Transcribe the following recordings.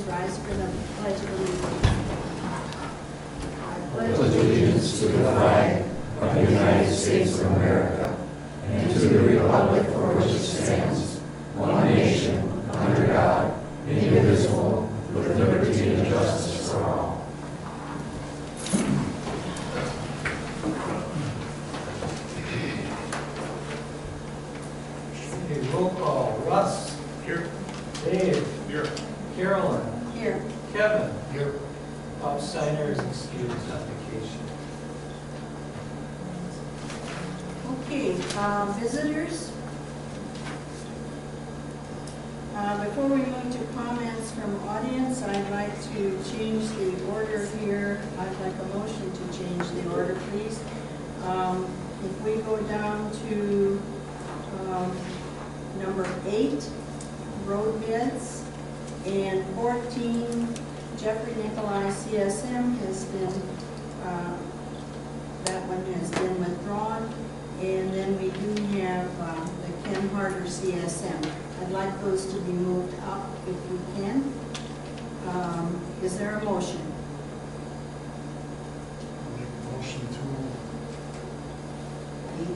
rise for the Pledge of Allegiance. I pledge allegiance to the flag of the United States of America and to the republic for which it stands, one nation, under God, indivisible, with liberty and justice for all. Okay, roll call. Russ. Here. Dave. Here. Carolyn. Here. Kevin. Here. Bob Steiner is excused on vacation. Okay, visitors. Before we move to comments from audience, I'd like to change the order here. I'd like a motion to change the order, please. If we go down to number 8, road bids, and 14, Jeffrey Nicolai CSM has been, that one has been withdrawn. And then we do have the Ken Harder CSM. I'd like those to be moved up if we can. Is there a motion? I'll make a motion to 8,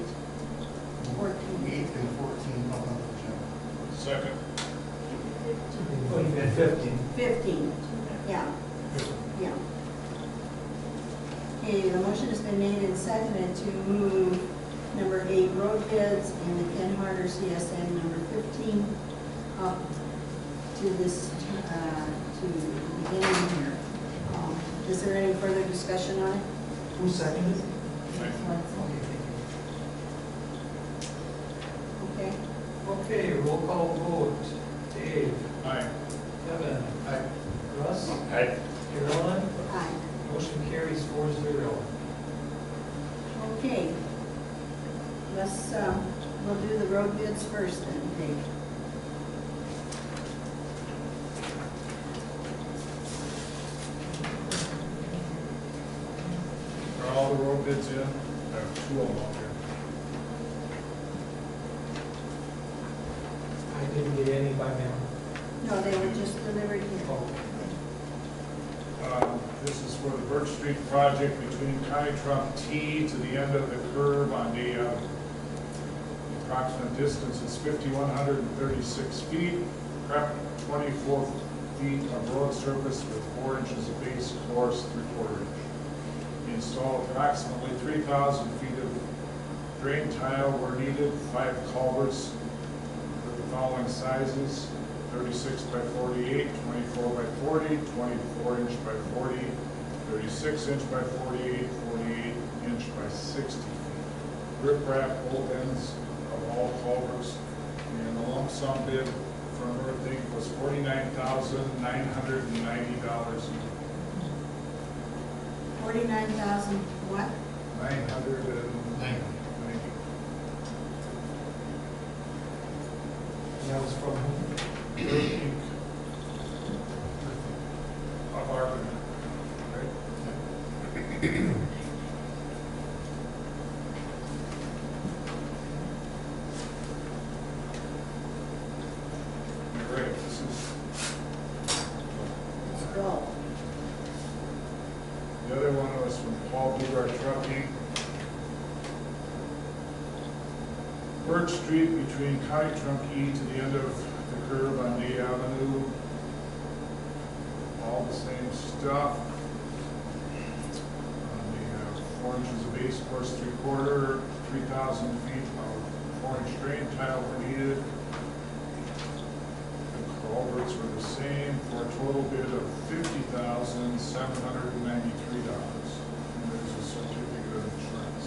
14. 8 and 14 up on the agenda. Second. Oh, you meant 15. 15, yeah, yeah. Okay, the motion has been made and seconded to move number 8, road bids, and the Ken Harder CSM number 15 up to this, to the beginning here. Is there any further discussion on it? Who seconded it? Okay, Okay, roll call vote. Dave. Aye. Kevin. Aye. Russ. Aye. Carolyn. aye. Motion carries 4-0. Okay. Let's, we'll do the road bids first then, Dave. Are all the road bids in? I have 2 of them out here. I didn't get any by mail. No, they were just delivered here. Oh, This is for the Birch Street project between County Trunk T to the end of the curve on the approximate distance is 5,136 feet. Prep 24 feet of road surface with 4 inches of base course, 3/4 inch. Install approximately 3,000 feet of drain tile where needed, 5 culverts with the following sizes: 36 by 48, 24 by 40, 24 inch by 40, 36 inch by 48, 48 inch by 60 feet. Rip wrap both ends of all culverts, and the lump sum bid from Earth Inc. was $49,990. 49,000 what? 990. that was from whom? Earth Inc. Of Arvin, right? You're right, this is, Let's go. the other one was from Paul Blueberg Trucking. Birch Street between County Trunk E to the end of the curve on D Avenue. All the same stuff. We have 4 inches of base course, 3/4, 3,000 feet of 4-inch drain tile were needed. The culverts were the same for a total bid of $50,793. And there's a certificate of insurance.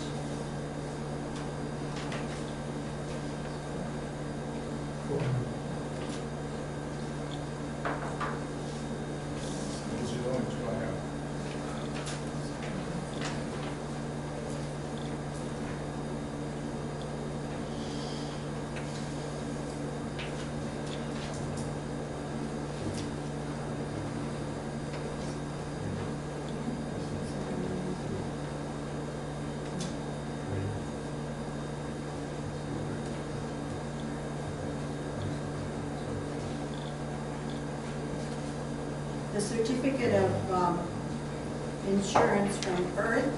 Those are the only 2 I have. the certificate of insurance from Earth.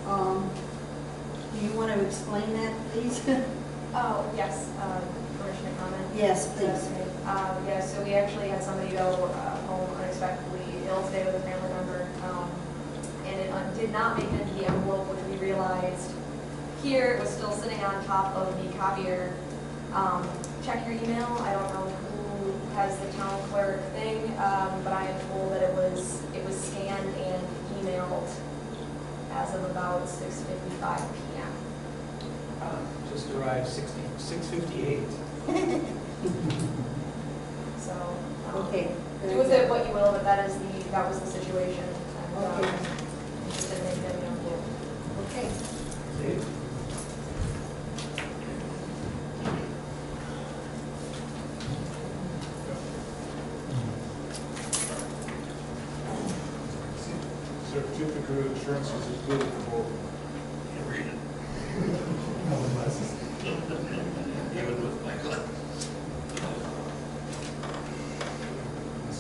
Do you want to explain that, please? Oh, yes, permission to comment? Yes, please. Okay. Yeah, so we actually had somebody go home unexpectedly ill today with a family member, and it did not make it into the envelope, which we realized here. It was still sitting on top of the copier. Check your email. I don't know who has the town clerk thing, but I am told that it was scanned and emailed as of about 6:55 p.m. Just arrived 6:58. So, Okay. do with it what you will, but that was the situation. And, Okay. just didn't make it into the Okay. Dave? Certificate of insurance is included for both.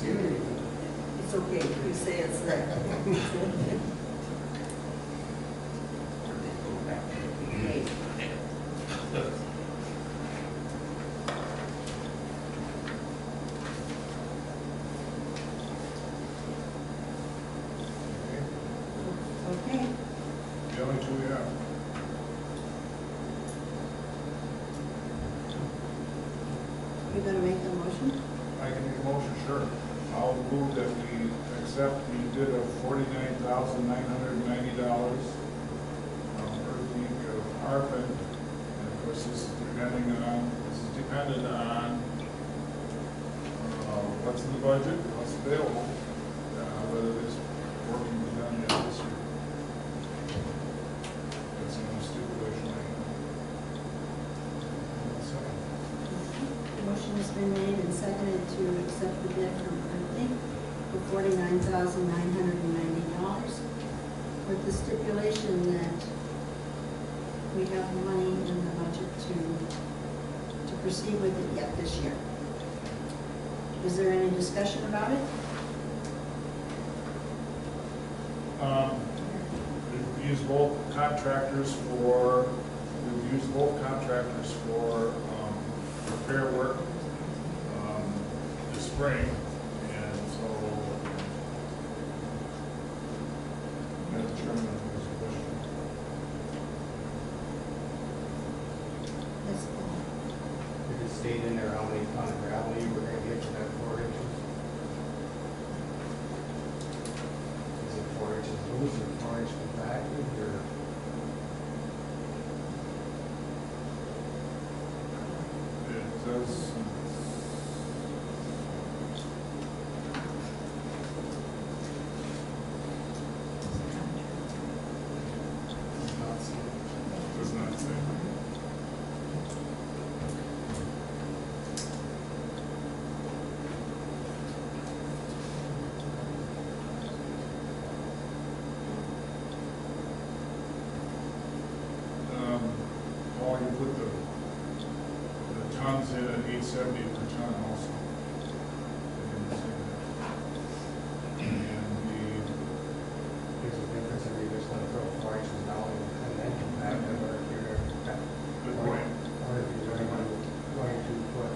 It's okay, you say it's there. Okay. Okay. The only two we have. You're gonna make the motion? I can make a motion, sure. I'll move that we accept the bid of $49,990 from Earth Inc. of Arpin. And of course, this is dependent on what's in the budget, what's available, whether this work can be done yet this year. That's the only stipulation I have. Motion has been made and seconded to accept the bid from Earthly for $49,990 with the stipulation that we have money in the budget to proceed with it yet this year. Is there any discussion about it? We've used both contractors for repair work this spring, and so Madam Chairman, there's a question. Yes, Paul. Did it state in there how many ton of gravel you were gonna get for that 4 inches? Is it 4 inches loose or 4 inches compacted, or? It says, does not say. Paul, you put the tons in at 870 per ton also. I didn't say that. And There's a difference if you're just gonna throw 4 inches down and then compact it, or if you're gonna, good point. or if you're going to put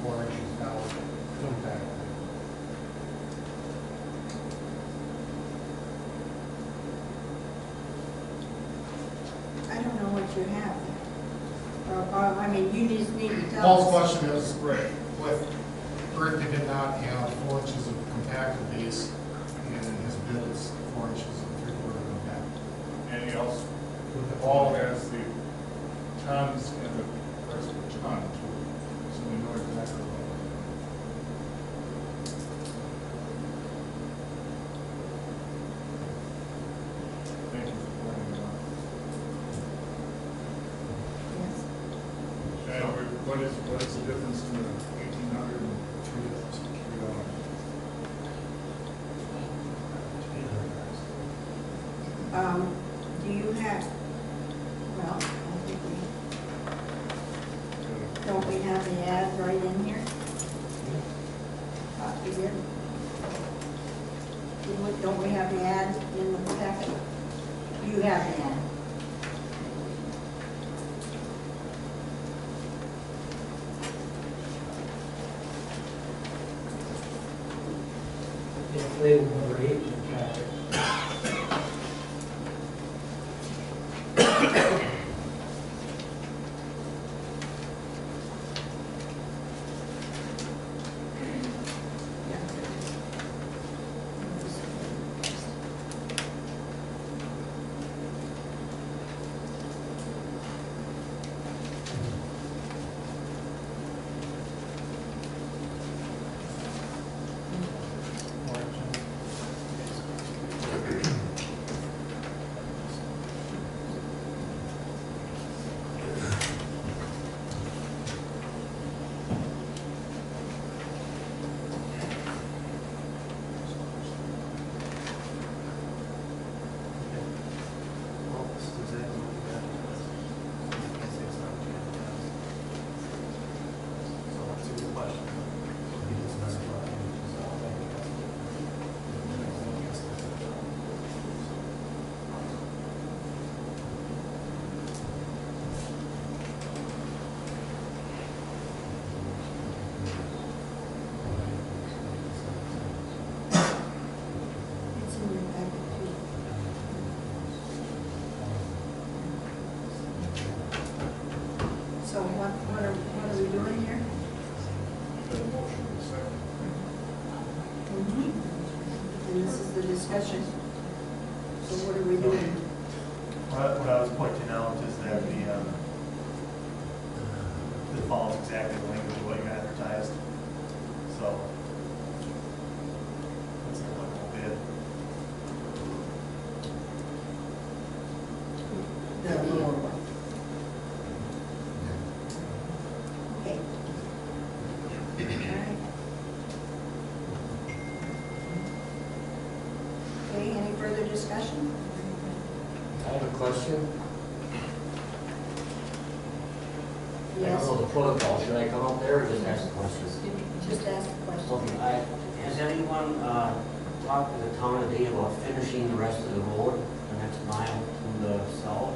4 inches down, compact it. I don't know what you have there. I mean, you just need to tell Paul's us. question is, Right. with Earth, they did not have 4 inches of compacted base, and in his bid it's 4 inches and 3/4 compacted. Anything else? Paul has the tons and the price per ton too, so we know exactly what. Thank you for pointing it out. Yes. And what is the difference in the 1,800 and $3? Do you have, well, I think don't we have the ad right in here? Is have, Ann? It's labeled number 8 in the packet. It's in your packet too. So what are we doing here? The motion is second. And this is the discussion. So what are we doing? What I was pointing out is that it follows exactly the language of what you advertised. So that's the local bid. The lower one. Okay. All right. Okay, any further discussion? I have a question. I Yes, don't know the protocol. Should I come up there or just ask a question? just ask the question. Okay, has anyone talked to the town of Dane about finishing the rest of the road, the next mile to the south?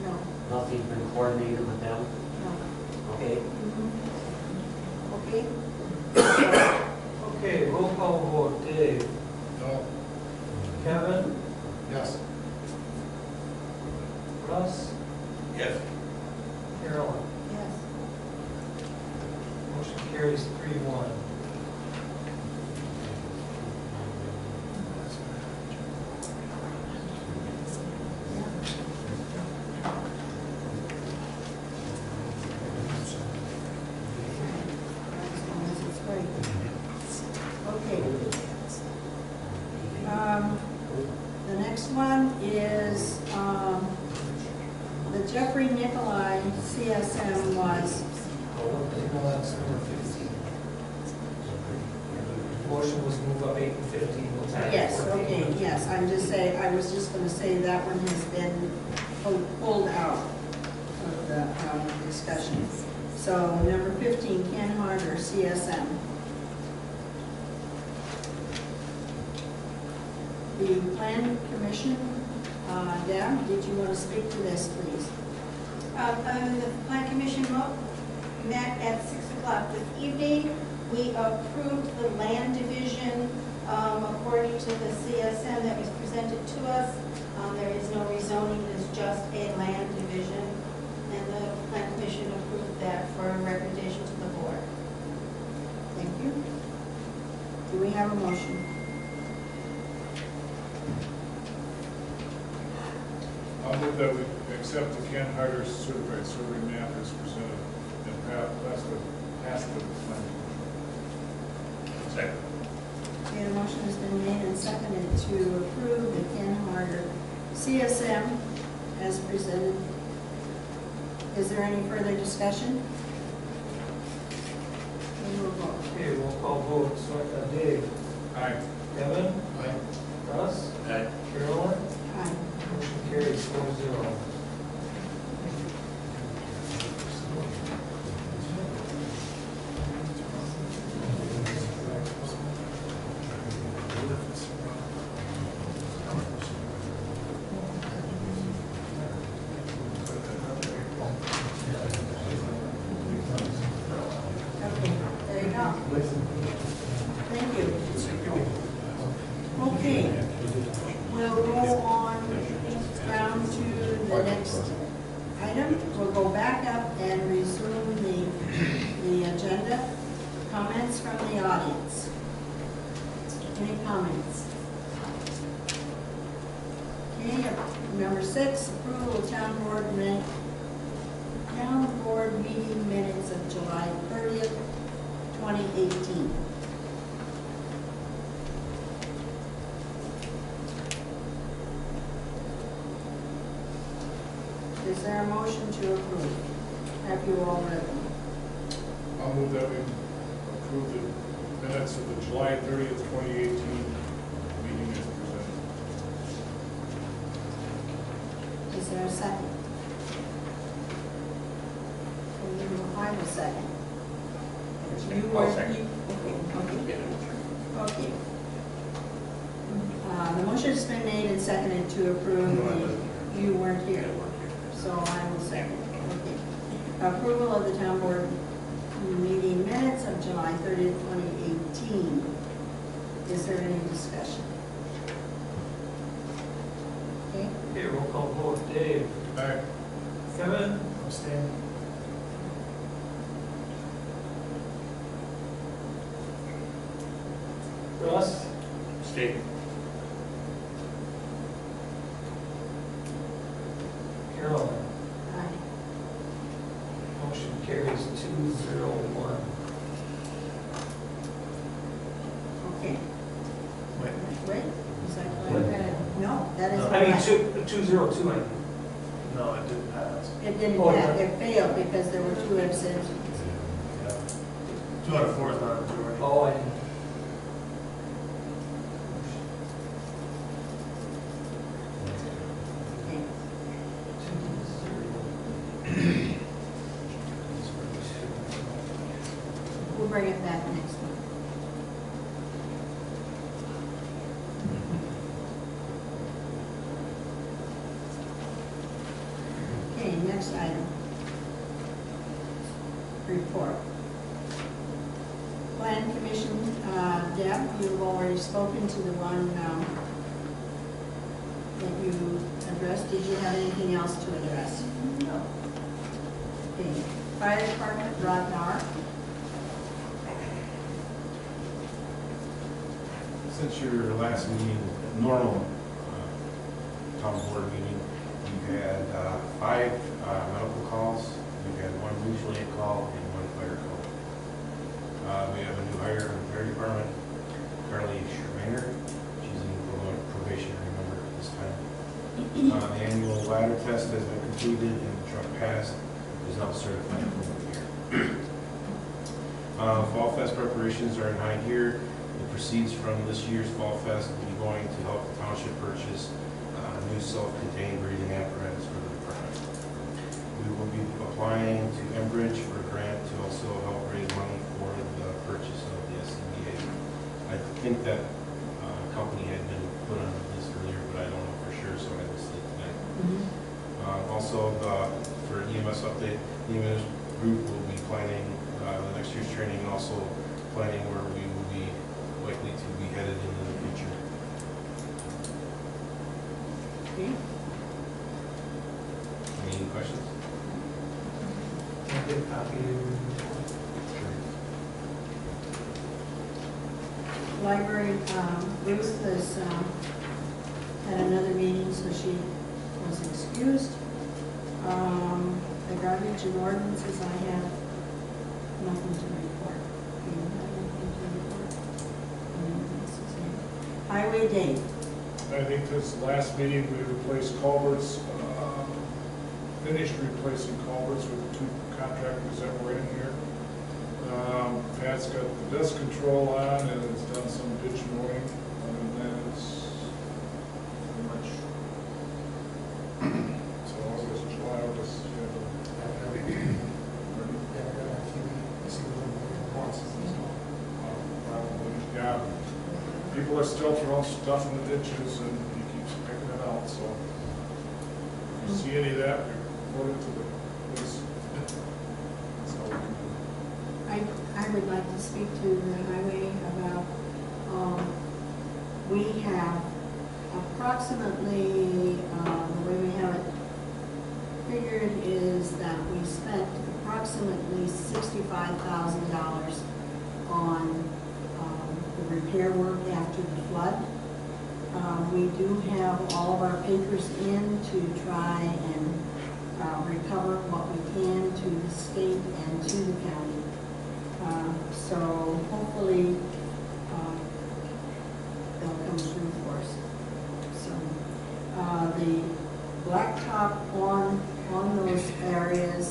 No, Nothing's been coordinated with them? no. Okay. Okay? Okay, roll call vote. Dave? No. Kevin? Yes. Russ? Yes. Carolyn? Yes. Motion carries 3-1. As long as it's right. Okay. The next one is, the Jeffrey Nicolai CSM was, No, that's number 15. Motion was move up 8 and 15. We'll tack yes, 14. okay, yes, I'm just saying, I was just gonna say that one has been pulled out of the discussion. So number 15, Ken Harder, CSM. The Plan Commission, Deb, did you want to speak to this, please? The Plan Commission met at 6 o'clock this evening. We approved the land division according to the CSM that was presented to us. There is no rezoning, it is just a land division. And the Plan Commission approved that for a recommendation to the board. Thank you. Do we have a motion? I'll move that we accept the Ken Harder certified survey map as presented and pass the plan. Second. Okay, a motion has been made and seconded to approve the Ken Harder CSM as presented. Is there any further discussion? We will vote. Okay, roll call vote. So, Dave? Aye. Kevin? Aye. Russ? Aye. Carolyn? Aye. Motion carries 4-0. Thank you. Okay, we'll go on down to the next item. We'll go back up and resume the agenda. Comments from the audience. Any comments? Okay, number 6, approval of town board meeting minutes of July 30th, 2018. Is there a motion to approve? Have you all read them? I'll move that we approve the minutes of the July 30th, 2018 meeting as presented. Is there a second? I will second. You were, I'll second. Okay. The motion has been made and seconded to approve. You weren't here, so I will second. Okay. Approval of the town board meeting minutes of July 30th, 2018. Is there any discussion? Okay. Okay, roll call vote. Dave? Aye. Kevin? Abstain. Russ? State. Carolyn? Aye. Motion carries 2-0-1. Okay. Wait, is that What? correct? No, that is I mean, correct. 2-0-2, I mean. No, it didn't pass. It didn't, Oh, pass. yeah. It failed because there were 2 abstentions. 2 out of 4 is not a majority. Oh, I didn't. Okay. 2-0. We'll bring it back next week. Okay, next item. Report. Plan Commission, Deb, you've already spoken to the one that you addressed. Did you have anything else to address? No. Okay. Fire Department, Rod Nahr. Since your last meeting, normal town board meeting, you had 5 medical calls, you had 1 mutual aid call, and 1 fire call. We have a new hire in the fire department, Carly Schreiner. She's a new probationary member at this time. The annual ladder test has been completed and the truck passed, is now certified for 1 year. Fall Fest preparations are in high gear. The proceeds from this year's Fall Fest will be going to help the township purchase a new self-contained breathing apparatus for the department. We will be applying to Enbridge for a grant to also help raise money for the purchase of the SCBA. I think that company had been put on the list earlier, but I don't know for sure, so I listed it tonight. Also, for EMS update, the EMS group will be planning the next year's training and also planning where we will be likely to be headed into the future. Okay. Any questions? Can I get a copy of Library, Ruth has had another meeting, so she was excused. The garbage and ordinances, I have nothing to report. Do you have anything to report? It's the same. Highway Day, I think this last meeting, we replaced culverts, finished replacing culverts with the 2 contractors that were in here. Pat's got the dust control on and has done some ditch mowing. Other than that, it's pretty much. So August, July, August, probably, yeah. People are still throwing stuff in the ditches and he keeps picking it out, so. If you see any of that, report it to the police. That's all we can do. I I would like to speak to the highway about, we have approximately, the way we have it figured is that we spent approximately $65,000 on the repair work after the flood. We do have all of our papers in to try and recover what we can to the state and to the county. So hopefully they'll come through for us. So the blacktop on those areas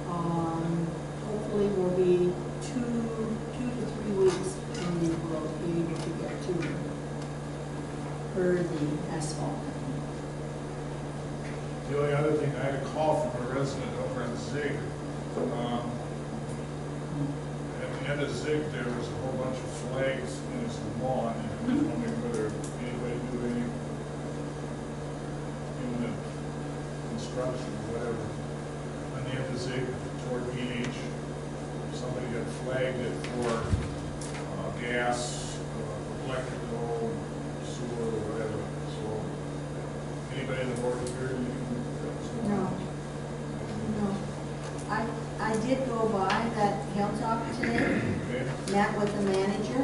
hopefully will be 2 to 3 weeks, and we will be able to get to it for the asphalt. The only other thing, I had a call from a resident over in Zig. At the end of Zig, there was a whole bunch of flags in his lawn, and I was wondering whether anybody knew any in the construction or whatever. On the end of Zig, toward BH, somebody had flagged it for gas, electrical, sewer, or whatever. So anybody in the board here? No. No. I did go by that Hilltop today, Okay, met with the manager,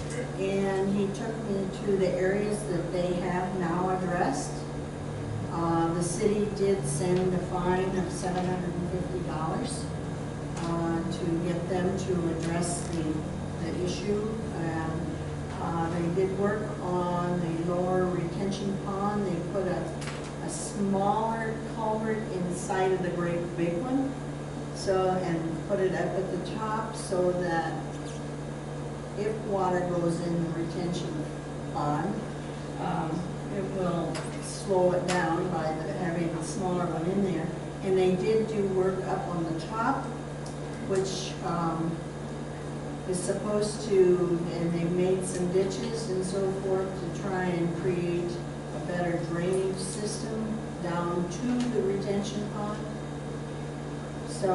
okay. and he took me to the areas that they have now addressed. The city did send a fine of $750 to get them to address the issue. They did work on the lower retention pond. They put a smaller culvert inside of the great big one, and put it up at the top so that if water goes in the retention pond, it will slow it down by having a smaller one in there. And they did do work up on the top, which is supposed to, and they made some ditches and so forth to try and create a better drainage system down to the retention pond. So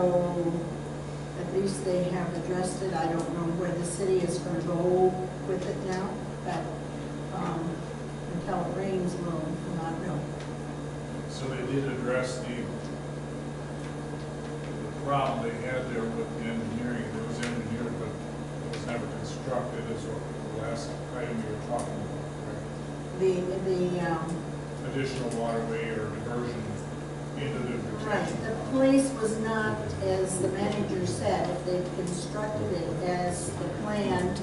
at least they have addressed it. I don't know where the city is going to go with it now, but until it rains, we'll not know. So they did address the problem they had there with the engineering. It was engineered, but it was never constructed, is what the last item you were talking about, right? Additional waterway or diversion into the Right, retention. the place was not, as the manager said, if they constructed it as the plan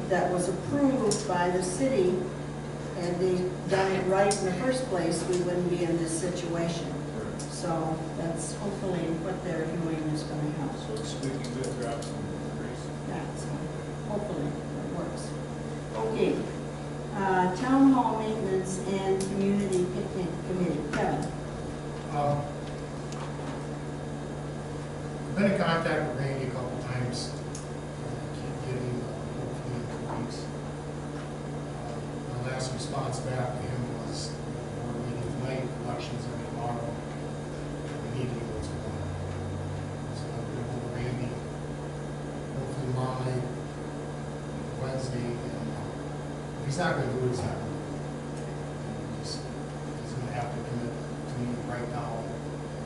that was approved by the city, and they done it right in the first place, we wouldn't be in this situation. So that's hopefully what they're doing is going to help. So it's squeaking good drops in the grease. So hopefully it works. Okay, town hall maintenance and community picnic committee. Kevin? I've been in contact with Randy a couple times. Keep getting, hopefully in 2 weeks. My last response back to him was, we're meeting tonight, elections are tomorrow. We need to know what's going on. So I'm going to go to Randy, hopefully tomorrow night, Wednesday, and if he's not going to do it, he's not going to do it. He's going to have to commit to me right now,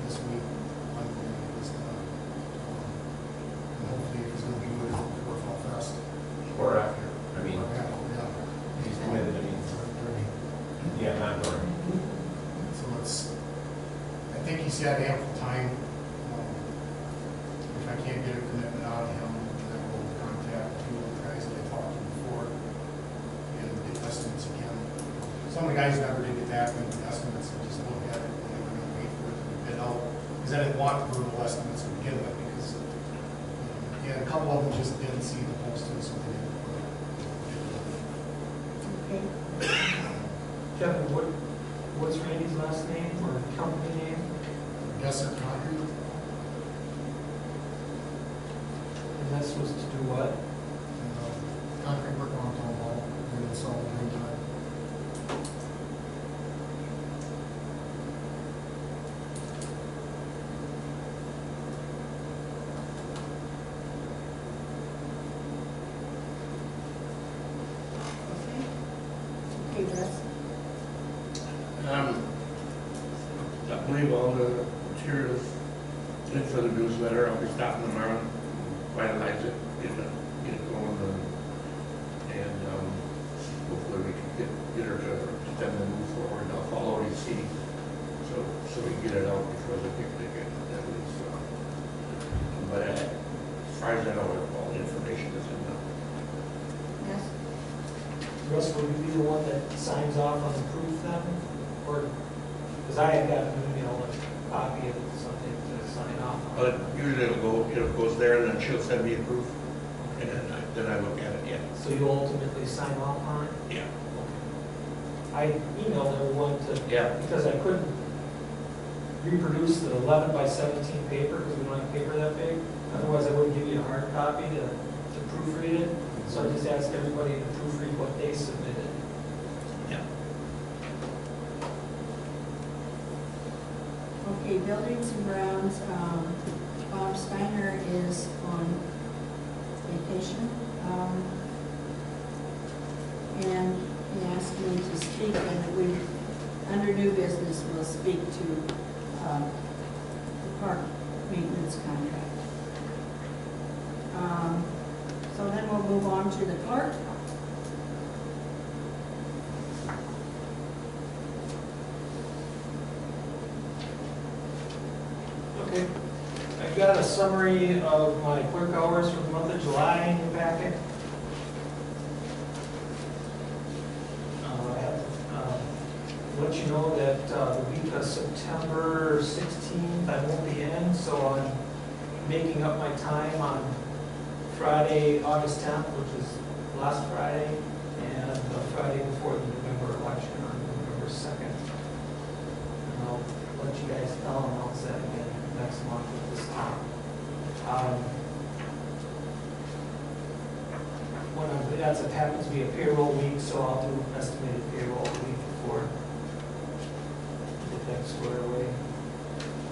this week, I'm going to get this done. And hopefully if he's going to be good for Fall Fest. Or after, I mean, Yeah. he's committed, I mean, yeah, not during. So I think he's had ample time. If I can't get a commitment out of him, then I will contact two of the guys that I talked to before and get estimates again. Some of the guys never did get back with the estimates, and just look at it and they were going to wait for it to be bid out. Because I didn't want verbal estimates to begin with, because a couple of them just didn't see the posting, so they didn't put it. Okay. Kevin, what's Randy's last name or company name? Gesser Concrete. And that's supposed to do what? Concrete work on town hall, and it's all in time. leave all the materials in for the newsletter. I'll be stopping tomorrow, finalize it, get it going, and hopefully we can get her to then move forward. I'll follow ODC, so we can get it out before the picnic at least. But as far as I know, all the information is in now. Yes? Russ, will you be the one that signs off on the proof then? Or, because I had got an email, a copy of something to sign off on. But usually it goes there, and then she'll send me a proof, and then I look at it, yeah. So you'll ultimately sign off on it? Yeah. I emailed everyone to, Yeah. because I couldn't reproduce the 11 by 17 paper, because we don't have paper that big. Otherwise, I wouldn't give you a hard copy to proofread it. So I just asked everybody to proofread what they submitted. Yeah. Okay, buildings and grounds, Bob Steiner is on vacation. And he asked me to speak, and we, under new business, will speak to the park maintenance contract. So then we'll move on to the clerk. Okay. I've got a summary of my clerk hours for the month of July in your packet. I have let you know that the week of September 16th, I won't be in, so I'm making up my time on Friday, August 10th, which is last Friday, and the Friday before the November election on November 2nd. And I'll let you guys know, and I'll set again next month at this time. It happens to be a payroll week, so I'll do estimated payroll the week before. Get that squared away.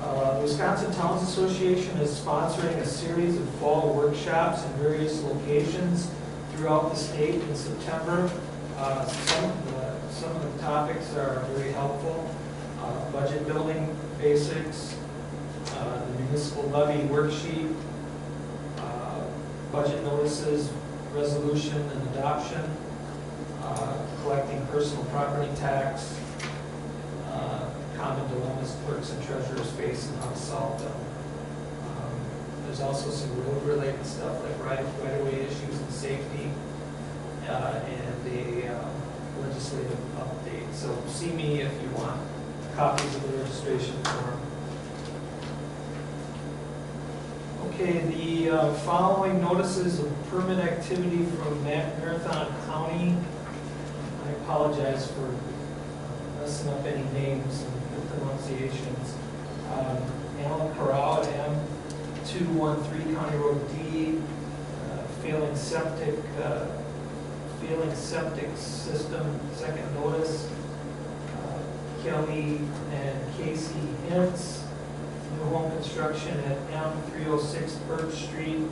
The Wisconsin Towns Association is sponsoring a series of fall workshops in various locations throughout the state in September. Some of the topics are very helpful. Budget building basics, the municipal levy worksheet, budget notices, resolution and adoption, collecting personal property tax, common dilemmas clerks and treasurers face and how to solve them. There's also some road-related stuff like right-of-way issues and safety, and a legislative update. So see me if you want copies of the registration form. Okay, the following notices of permit activity from Marathon County. I apologize for messing up any names and pronunciations. Alan Corral at M213 County Road D, failing septic system, second notice. Kelly and Casey Hintz, new home construction at M306 Birch Street.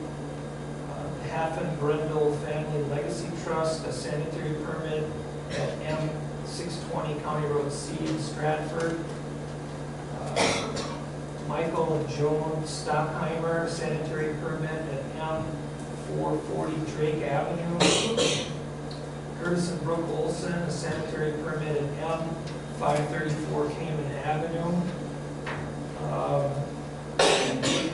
Haffen Brendel Family Legacy Trust, a sanitary permit at M620 County Road C in Stratford. Michael and Joan Stockheimer, sanitary permit at M440 Drake Avenue. Curtis and Brooke Olson, a sanitary permit at M534 Cayman Avenue.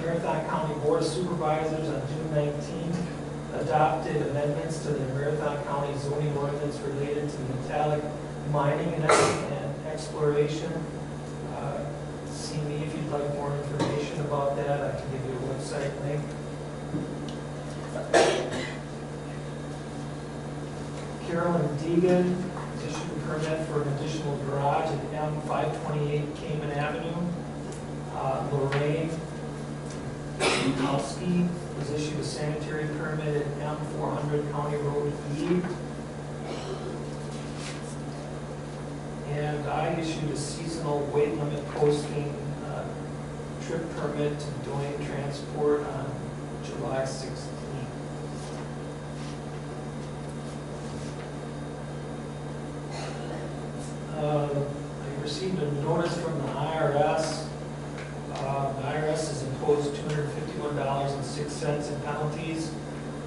Marathon County Board of Supervisors on June 19th adopted amendments to the Marathon County zoning ordinance related to metallic mining and exploration. See me if you'd like more information about that. I can give you a website link. Carolyn Deegan has issued a permit for an additional garage at M528 Cayman Avenue. Lorraine Bukowski was issued a sanitary permit at M400 County Road E. And I issued a seasonal weight limit posting trip permit to Duane Transport on July 16th. I received a notice from the IRS penalties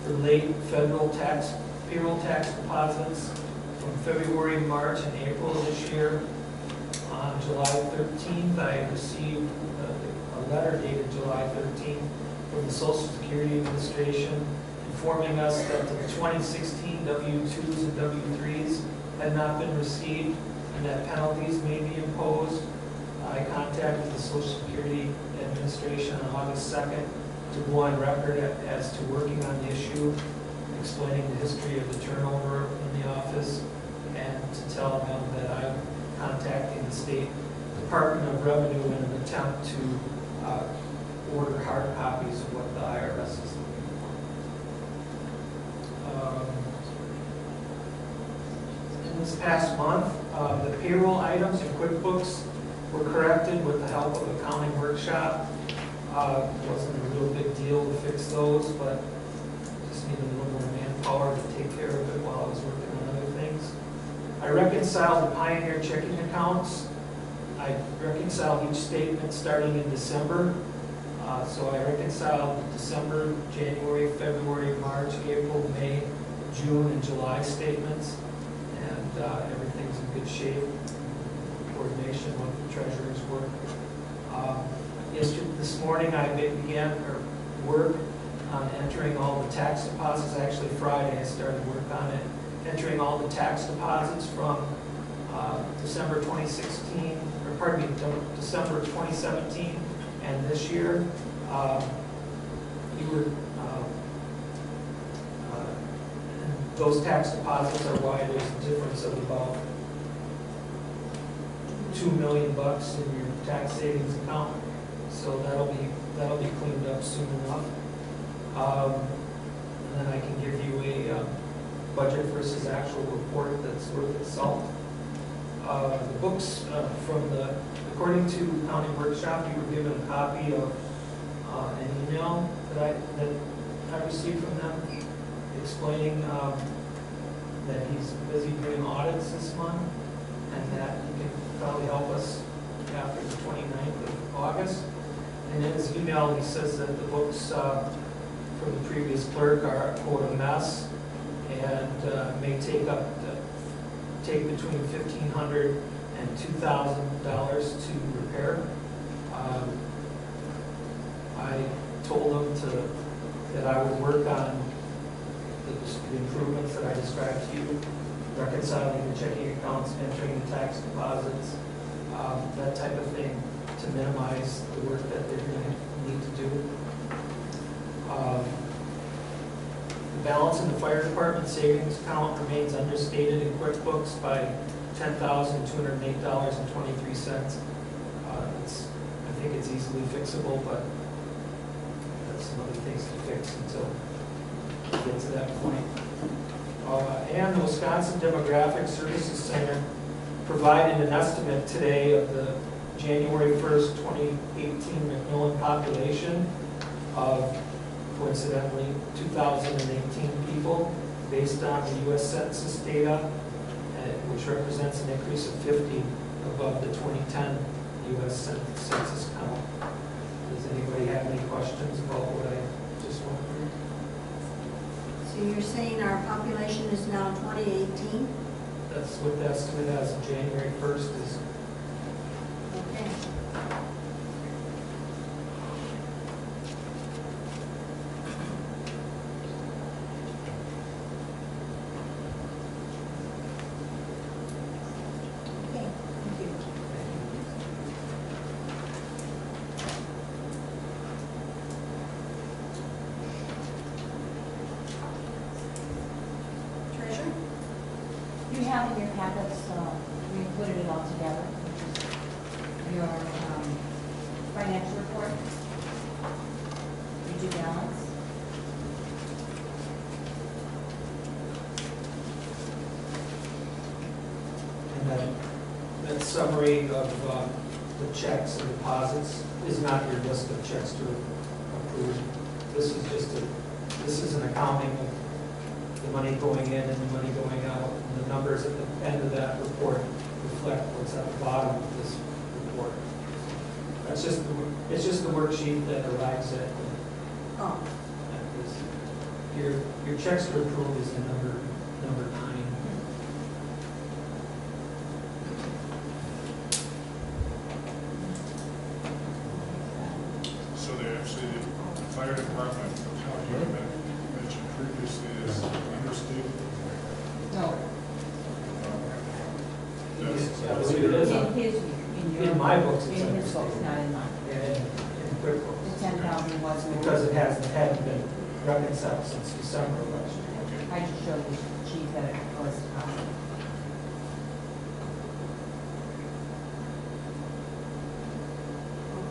for late federal tax, payroll tax deposits from February, March, and April of this year. On July 13th, I received a letter dated July 13th from the Social Security Administration informing us that the 2016 W-2s and W-3s had not been received and that penalties may be imposed. I contacted the Social Security Administration on August 2nd to go on record as to working on the issue, explaining the history of the turnover in the office, and to tell them that I'm contacting the State Department of Revenue in an attempt to order hard copies of what the IRS is looking for. In this past month, the payroll items in QuickBooks were corrected with the help of Accounting Workshop. It wasn't a real big deal to fix those, but just needed a little more manpower to take care of it while I was working on other things. I reconciled the Pioneer checking accounts. I reconciled each statement starting in December. So I reconciled December, January, February, March, April, May, June, and July statements. And everything's in good shape. Coordination with the treasurer's work. This morning I began work on entering all the tax deposits. Actually Friday I started work on it. Entering all the tax deposits from December 2016, or pardon me, December 2017 and this year. Those tax deposits are why there's a difference of about $2 million in your tax savings account. So that'll be cleaned up soon enough. And then I can give you a budget versus actual report that's worth its salt. The books according to Accounting Workshop, you were given a copy of an email that I received from them explaining that he's busy doing audits this month and that he can probably help us after the 29th of August. And in his email, he says that the books from the previous clerk are, quote, a mess and may take between $1,500 and $2,000 to repair. I told him that I would work on the improvements that I described to you, reconciling the checking accounts, entering the tax deposits, that type of thing, to minimize the work that they're going to need to do. The balance in the fire department savings account remains understated in QuickBooks by $10,208.23. I think it's easily fixable, but that's some other things to fix until we get to that point. And the Wisconsin Demographic Services Center provided an estimate today of the January 1st, 2018 McMillan population of, coincidentally, 2,018 people based on the U.S. Census data, which represents an increase of 50 above the 2010 U.S. Census count. Does anybody have any questions about what I just went through? So you're saying our population is now 2018? That's what the estimate as of January 1st is. Okay. Okay, thank you. Treasurer? You have in your packets, we included it all together, which is your financial report, your due balance. And then that summary of the checks and deposits is not your list of checks to approve. This is an accounting of the money going in and the money going out. And the numbers at the end of that report reflect what's at the bottom of this report. It's just the worksheet that arrives at Oh, this your checks to approve is the number 9. So they actually, the fire department, how you mentioned previously, is understated. No, That's- Yeah, I believe it is. in his, In my books, it's in his books, understated. not in mine. And in QuickBooks. The 10,000 was. Because it hadn't been reconciled since December of last year. I just showed the chief that it was,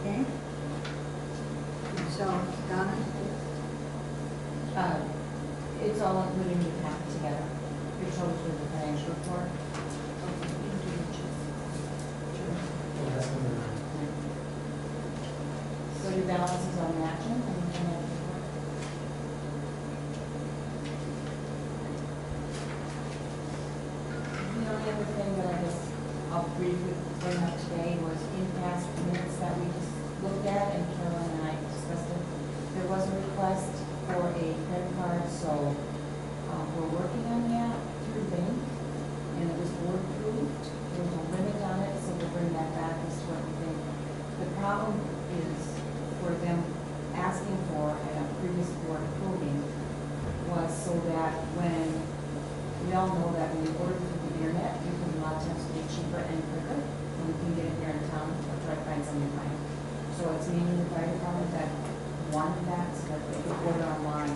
Okay. So, Donna? it's all included in the packet together. It shows with the financial report. Well, that's number 9. So your balances are matching and the financial report. The only other thing that I guess I'll briefly bring up today was in past minutes that we just looked at, and Carolyn and I discussed it. There was a request for a credit card, so we're working on that through the bank, and it was board approved. There was a limit on it, so we'll bring that back as to what we think. The problem is for them asking for at a previous board approving was so that when, we all know that when you order through the internet, you can a lot of times get cheaper and quicker, and we can get it here in town or try to find something to buy. So it's mainly the fire department that wanted that, so that they could order online.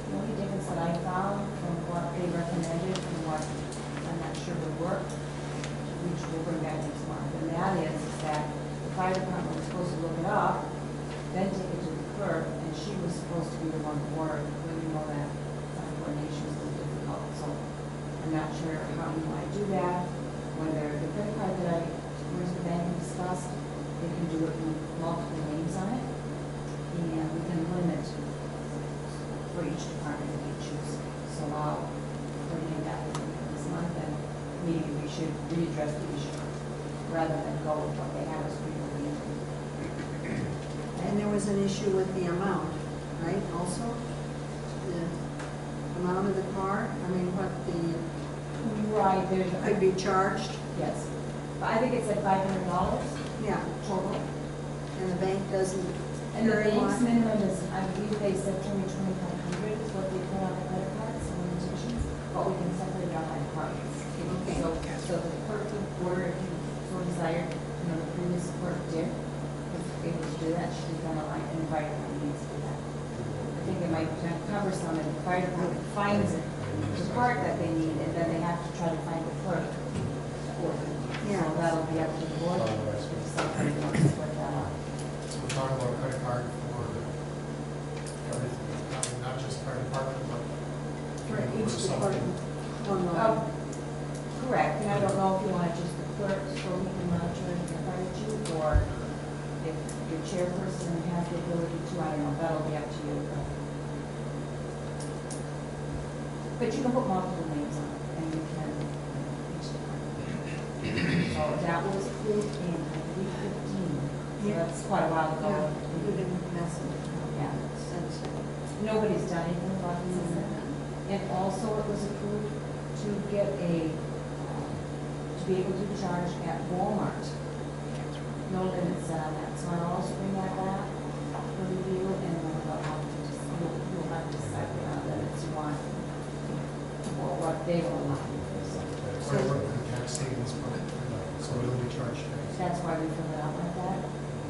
The only difference that I found from what they recommended and what I'm not sure would work, which we'll bring back next month, and that is that the fire department was supposed to look it up, then take it to the clerk, and she was supposed to be the one to order, but you know that coordination is a little difficult, so I'm not sure how you want to do that, whether the credit card that I went to the bank and discussed, they can do it with multiple names on it, and we can limit for each department that we choose. So I'll bring that this month, and maybe we should readdress the issue rather than go with what they have us previously. And there was an issue with the amount, right, also? The amount of the car, I mean, what the, Right, there's, could be charged? yes. But I think it said $500 Yeah, total. and the bank doesn't And the carry bank's one? minimum is, I believe they said to me 2,500 is what they put on the credit cards, some limitations, but we can separate it out by departments. Okay. So the clerk would order, if you so desired, you know, the previous clerk did, was able to do that, she's done a lot, and the fire department needs to do that. I think it might cover some, and the fire department finds it, the part that they need, and then they have to try to find the clerk to order. Yeah. So that'll be up to the board, if somebody wants to split that up. So we're talking about a credit card for everything, not just fire department, but For for each something. department? Oh, no. Correct, and I don't know if you want just the clerk so we can monitor and fire chief, or if your chairperson has the ability to, I don't know, that'll be up to you. But you can put multiple names on it, and you can, each department. So that was approved in, I believe, 15, so that's quite a while ago. Yeah, you didn't mess with it. Yeah. Since- Nobody's done anything about this since then. And also it was approved to get to be able to charge at Walmart. No limit set on that, so I'll also bring that back for review, and then you'll have to decide on that it's one, or what they will allow. So I work with the tax savings fund, so it'll be charged. That's why we fill it out like that.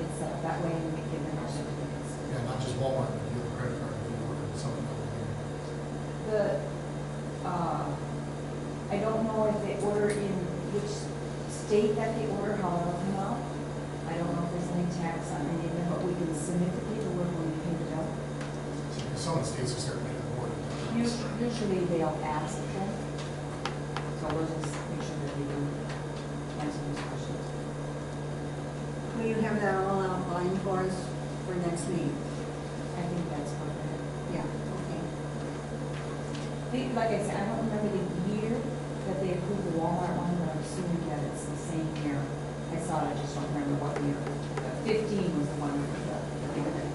It's set up that way, and we give them our certificates. Yeah, not just Walmart, but you have a credit card, you order something over here. I don't know if they order in which state that they order, how it'll come out. I don't know if there's any tax on any of them, but we can submit the paperwork when we pay the bill. Some of the states are certainly ordered. Usually they'll ask them, so we'll just make sure that we do answer those questions. Will you have that all outlined for us for next meeting? I think that's appropriate. Yeah, okay. Like I said, I don't remember the year that they approved the Walmart one, but I'm assuming that it's the same year. I saw it, I just don't remember what year. 15 was the one with the big thing.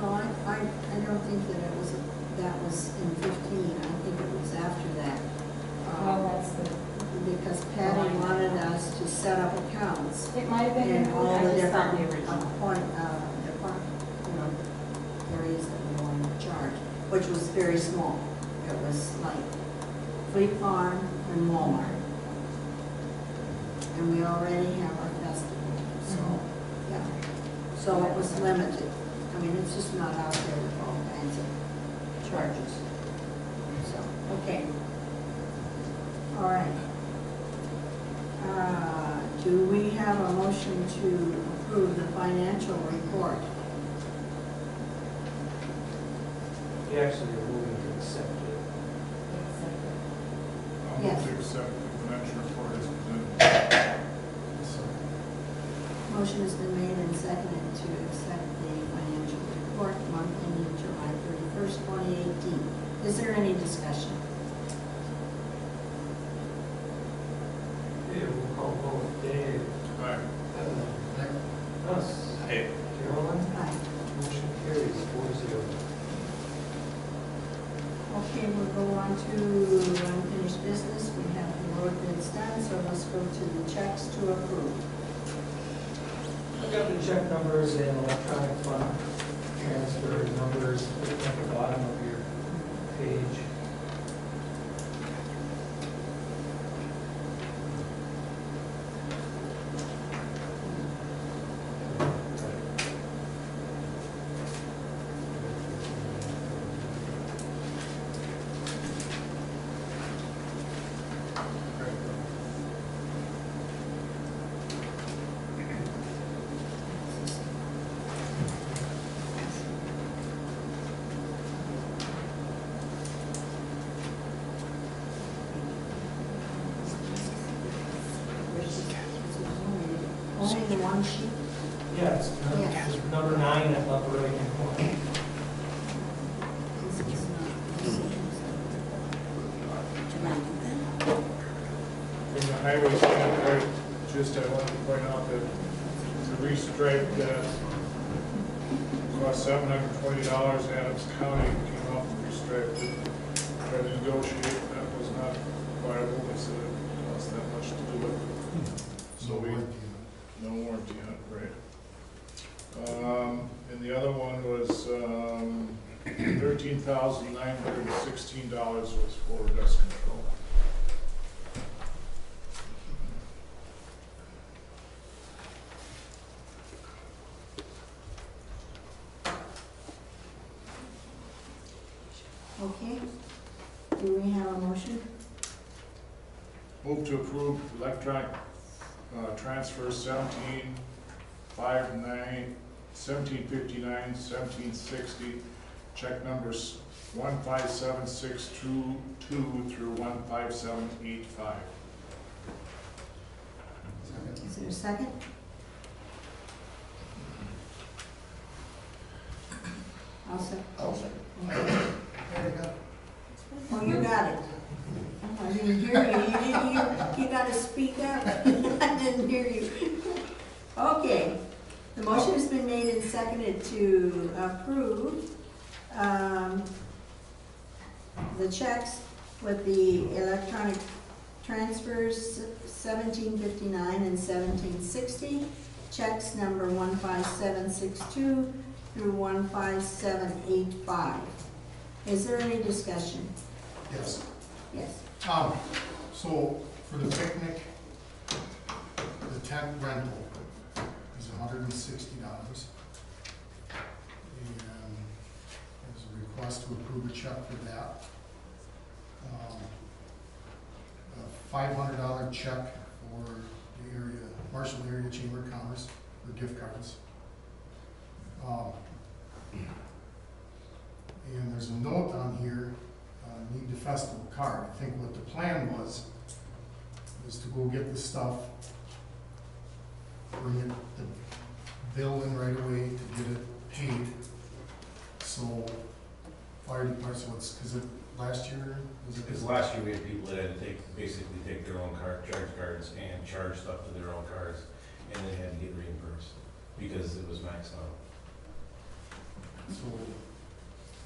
Well, I don't think that it was that was in 15, I think it was after that. Well, that's the, Because Patty wanted us to set up accounts it might have been, in all I the just thought different the original. areas that we wanted to charge, which was very small. It was like Fleet Farm and Walmart. And we already have our festival, so, yeah. So it was limited. I mean, it's just not out there with all kinds of charges. So, okay. All right. Do we have a motion to approve the financial report? You actually are moving to accept it. I'll move Yes. to accept the financial report as presented. Motion has been made and seconded to accept the financial report month ending July 31st, 2018. Is there any discussion? Okay, we'll call vote. Dave. Aye. Russ. Hey, Carolyn. Aye. Motion carries 4-0. Okay, we'll go on to unfinished business. We have the road bids done, so let's go to the checks to approve. I've got the check numbers and electronic fund transfer numbers at the bottom of your page. Only the one sheet? Yes, Yes. number 9 at the upper right hand corner. This is In the highway standpoint, just I wanted to point out that to restripe that cost $720, Adams County came out and restriped it. Tried to negotiate, that was not viable, they said it cost that much to do it. So we, no warranty on it, right? And the other one was $13,916 was for dust control. okay. Do we have a motion? Move to approve electronic transfer 1759, check numbers 157622 through 15785. Is there a second? I'll second. There you go. Oh, you got it. Oh, I didn't hear you. You didn't hear, you gotta speak up. I didn't hear you. Okay. The motion has been made and seconded to approve the checks with the electronic transfers 1759 and 1760, checks number 15762 through 15785. Is there any discussion? Yes. Yes. So for the picnic, the tent rental is $160. And there's a request to approve a check for that. A $500 check for the area, Marshall Area Chamber of Commerce for gift cards. And there's a note on here, need the festival card. I think what the plan was to go get the stuff, bring it, the bill in right away to get it paid. So fire department, so it's, because last year, was it? Because last year we had people that had to basically take their own charge cards and charge stuff to their own cards, and they had to get reimbursed because it was maxed out. So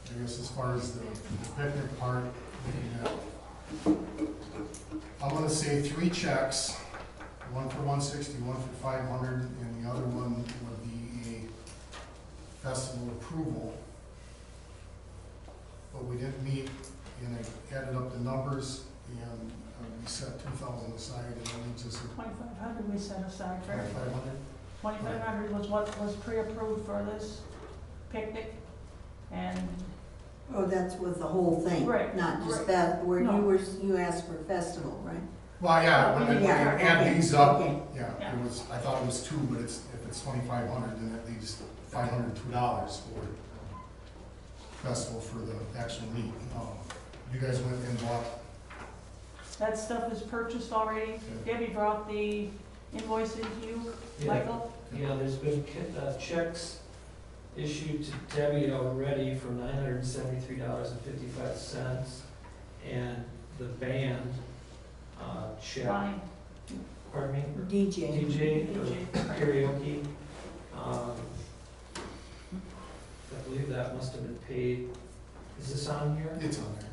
I guess as far as the picnic part, I'm gonna say 3 checks, one for 160, one for 500, and the other one would be a festival approval. But we didn't meet, and I added up the numbers, and we set 2,000 aside, and that leaves us at 2,500 we set aside, right? 2,500. 2,500 was what was pre-approved for this picnic, and Oh, that's with the whole thing? Right, Not just right. that, where No. you asked for festival, right? Well, yeah, We when did you that, add okay, these up, okay. yeah, Yeah. it was, I thought it was 2, but it's, if it's 2,500, then that leaves $502 for festival for the actual meet. You guys went and bought, that stuff is purchased already. Debbie brought the invoices to you, Yeah. Michael? Yeah, there's been checks issued to Debbie already for $973.55, and the band check, Fine. pardon me? DJ. DJ DJ. karaoke. I believe that must have been paid. Is this on here? it's on there,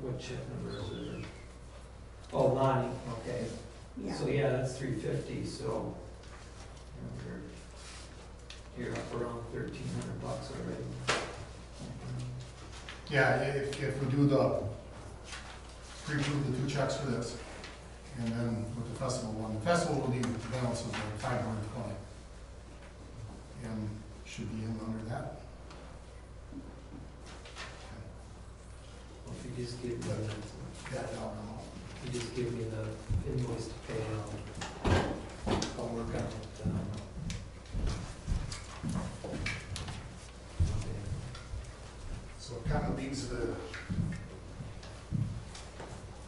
What check number is it? Oh, Lonnie, okay. Yeah. So yeah, that's $350, so you're up around $1,300 already. yeah. Yeah, if we do pre-approve the 2 checks for this, and then with the festival one, the festival will leave the balance of like 520. And should be in under that. Well, if you just give me That dollar amount. you just give me the invoice to pay, I'll work on it. So it kind of leaves the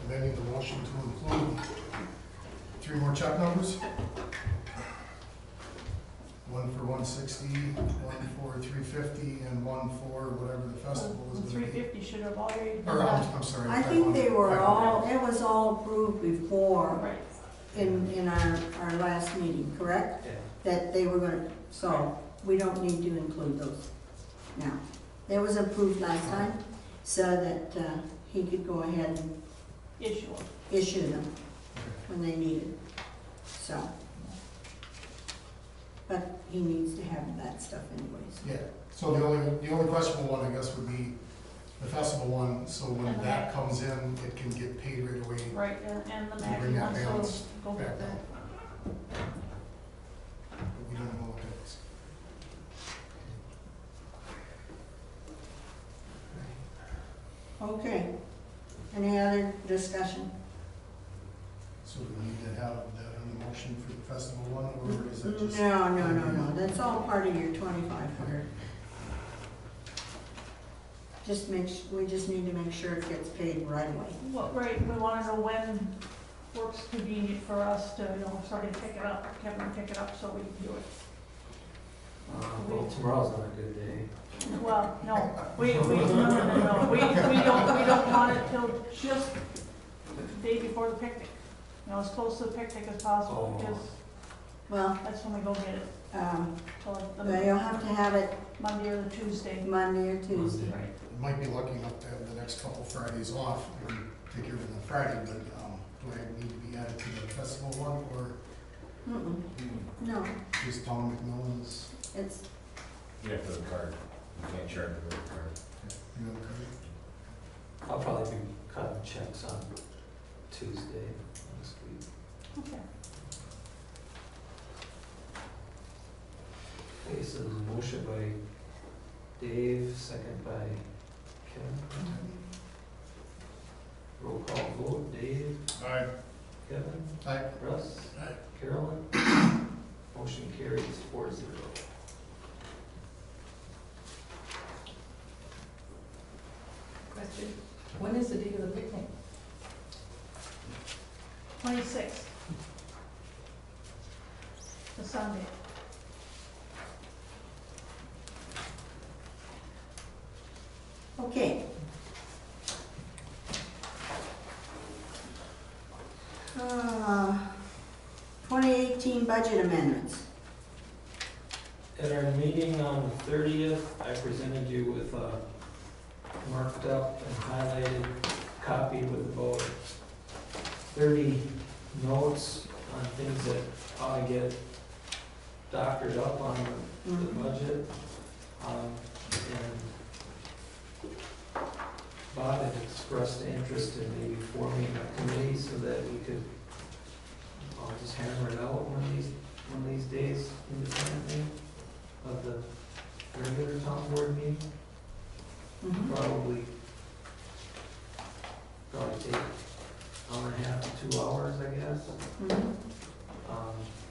amending the motion to include 3 more check numbers. One for 160, one for 350, and one for whatever the festival is The going to be. 350 should have already been Or, done. I'm sorry. I think they were 500. all, it was all approved before Right. in our last meeting, correct? Yeah. That they were gonna, so we don't need to include those now. That was approved last time, so that he could go ahead and Issue them. issue them when they needed. So. But he needs to have that stuff anyways. Yeah, so the only questionable one, I guess, would be the festival one, so when And the that Mac. comes in, it can get paid right away. Right, and the To Mac bring that wants balance to go back with that. But we don't know what that is. Okay. Any other discussion? So do we need to have that in the motion for the festival one, or is that just? No, that's all part of your 2,500. We just need to make sure it gets paid right away. Well, right, we want to know when works convenient for us to, start to pick it up, Kevin pick it up so we can do it. Well, tomorrow's not a good day. Well, no, we don't want it till just the day before the picnic. As close to the picnic as possible, Oh. because Well, that's when we go get it, till you'll the have to have it Monday or the Tuesday. Monday or Tuesday. Right. We might be lucky enough to have the next couple Fridays off, and take care of it on Friday, but do I need to be added to the festival one, or Mm-mm. No, is Tom McMillan's? it's, You have to have a card. You can't charge it with a card. You have a card? I'll probably be cutting checks on Tuesday next week. Okay. Okay, so there's a motion by Dave, second by Kevin. Roll call vote, Dave, Aye. Kevin, Aye. Russ, Carolyn. Motion carries 4-0. Question, when is the date of the picnic? 26th. The Sunday. okay. 2018 budget amendments. At our meeting on the 30th, I presented you with a marked up and highlighted copy with about 30 notes on things that ought to get doctored up on the budget. And Bob had expressed interest in maybe forming a committee so that we could just hammer it out one of these days independently of the regular town board meeting. Probably take an hour and a half to 2 hours, I guess.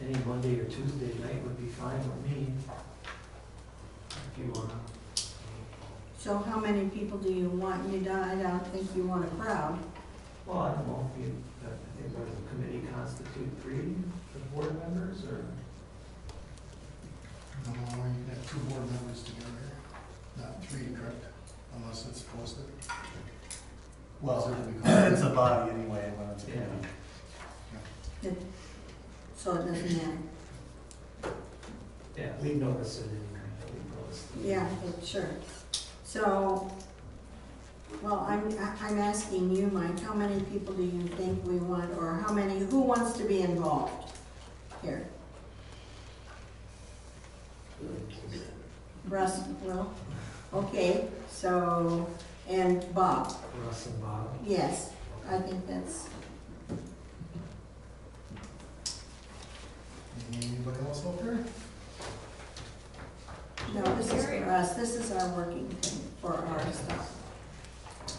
Any Monday or Tuesday night would be fine with me, if you wanna. So how many people do you want? I don't think you want a crowd. Well, I don't know if you, I think what does the committee constitute, 3 of the board members, or? No, you can have 2 board members together, not 3, correct? Unless it's posted. Well, it's a body anyway, when it's a committee. So it doesn't matter. Yeah, we notice it anyway. Yeah, sure. So, well, I'm asking you, Mike, how many people do you think we want, or who wants to be involved here? Russ, well, okay, so, and Bob. Russ and Bob. Yes, I think that's, Anybody else out there? no, this is for us, this is our working thing for our stuff.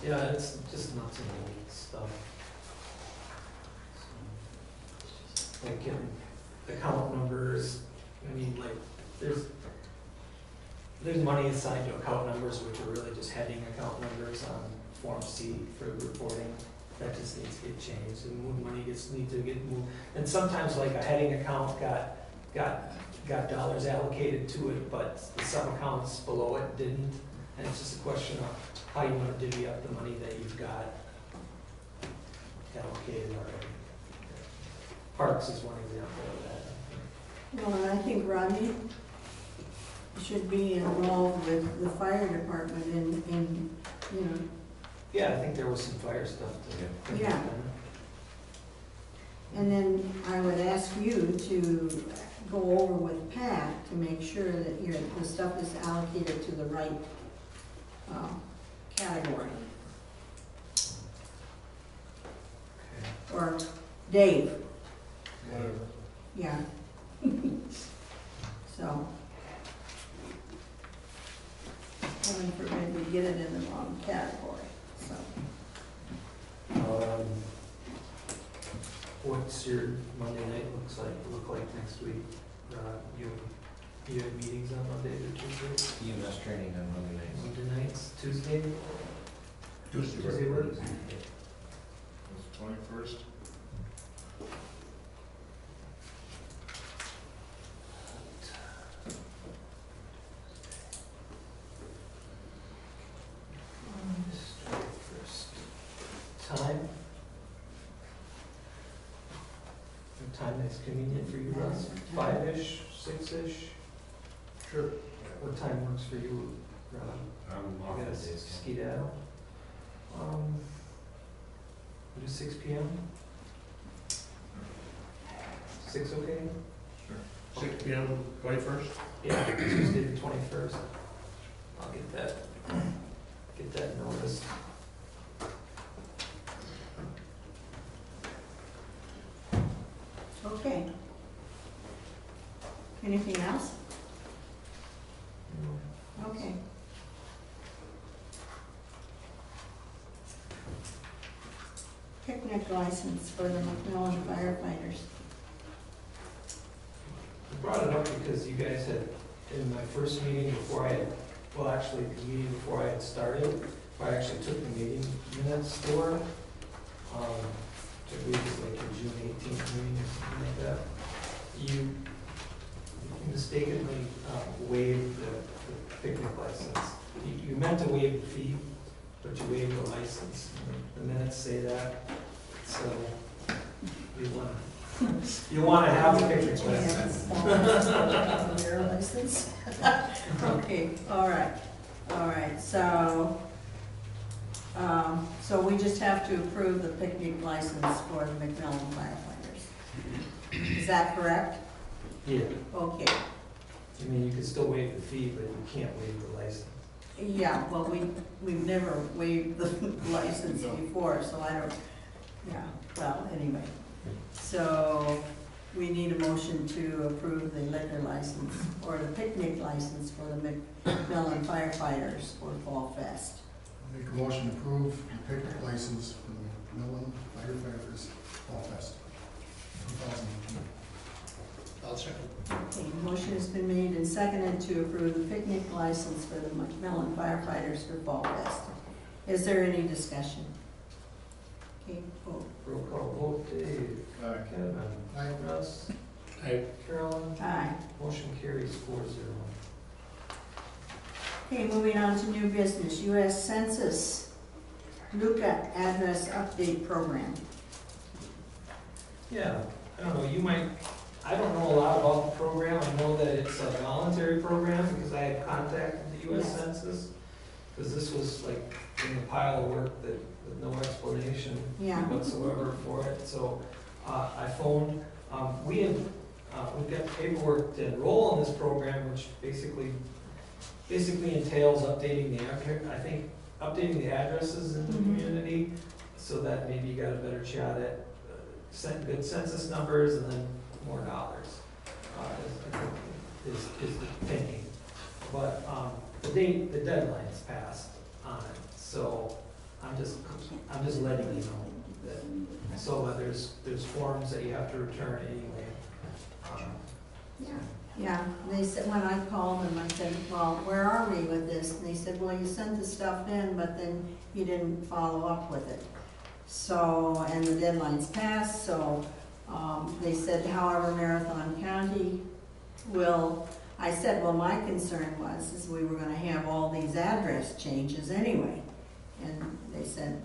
Yeah, it's just nuts and bolts stuff. Like getting account numbers, I mean, like, there's money assigned to account numbers, which are really just heading account numbers on Form C for reporting. That just needs to get changed, and money needs to get moved. And sometimes like a heading account got dollars allocated to it, but the sub-accounts below it didn't. And it's just a question of how you want to divvy up the money that you've got allocated already. Parks is one example of that. Well, and I think Rodney should be involved with the fire department in, you know. Yeah, I think there was some fire stuff to Yeah. And then I would ask you to go over with Pat to make sure that the stuff is allocated to the right category. Okay. Or Dave, Whatever. yeah. So, heaven forbid we get it in the wrong category, so. What's your Monday night look like next week? You have meetings on Monday or Tuesday? EMS training on Monday nights. Monday nights, Tuesday? Tuesday works? 21st. Time? What time is convenient for you, Russ? 5-ish, 6-ish? Sure. What time works for you, Rob? I'm I off guess the days. skedaddle. Do 6 p.m.? 6 okay? 6 p.m., 21st? Yeah, Tuesday the 21st. I'll get that noticed. Okay. Anything else? Okay. Picnic license for the McMillan firefighters. I brought it up because you guys had, in my first meeting before actually the meeting before I had started, I actually took the meeting minutes for, I believe it was like your June 18th meeting or something like that. You mistakenly waived the picnic license. You meant to waive the fee, but you waived the license. The minutes say that, so you want to have a picnic license. Their license? Okay, all right, so, So we just have to approve the picnic license for the McMillan firefighters. Is that correct? Yeah, Okay. I mean, you can still waive the fee, but you can't waive the license. Yeah, well, we've never waived the license No. before, so I don't, yeah, well, anyway. So we need a motion to approve the liquor license or the picnic license for the McMillan firefighters for Fall Fest. Make a motion to approve the picnic license for the Millen Firefighters Fall Fest 2018. I'll second. Okay, motion has been made and seconded to approve the picnic license for the McMillan firefighters for Fall Fest. Is there any discussion? Okay, vote. Roll call vote, Dave. Aye. Kevin. Aye. Russ. Aye. Carolyn. Aye. Motion carries 4-0. Okay, moving on to new business, U.S. Census Luca Address Update Program. Yeah, I don't know, you might, I don't know a lot about the program. I know that it's a voluntary program because I had contacted the U.S. Yes. Census. Because this was like in the pile of work that, with no explanation Yeah. whatsoever for it. So I phoned, we've got paperwork to enroll in this program, which basically entails updating updating the addresses in the Mhm. community so that maybe you got a better shot at good census numbers and then more dollars. Is the thinking. But the deadline's passed on it, so I'm just letting you know that. So there's forms that you have to return anyway. Yeah, they said, when I called them, I said, well, where are we with this? And they said, well, you sent the stuff in, but then you didn't follow up with it. So, and the deadline's passed, so, they said, however, Marathon County will, I said, well, my concern is we were gonna have all these address changes anyway. And they said,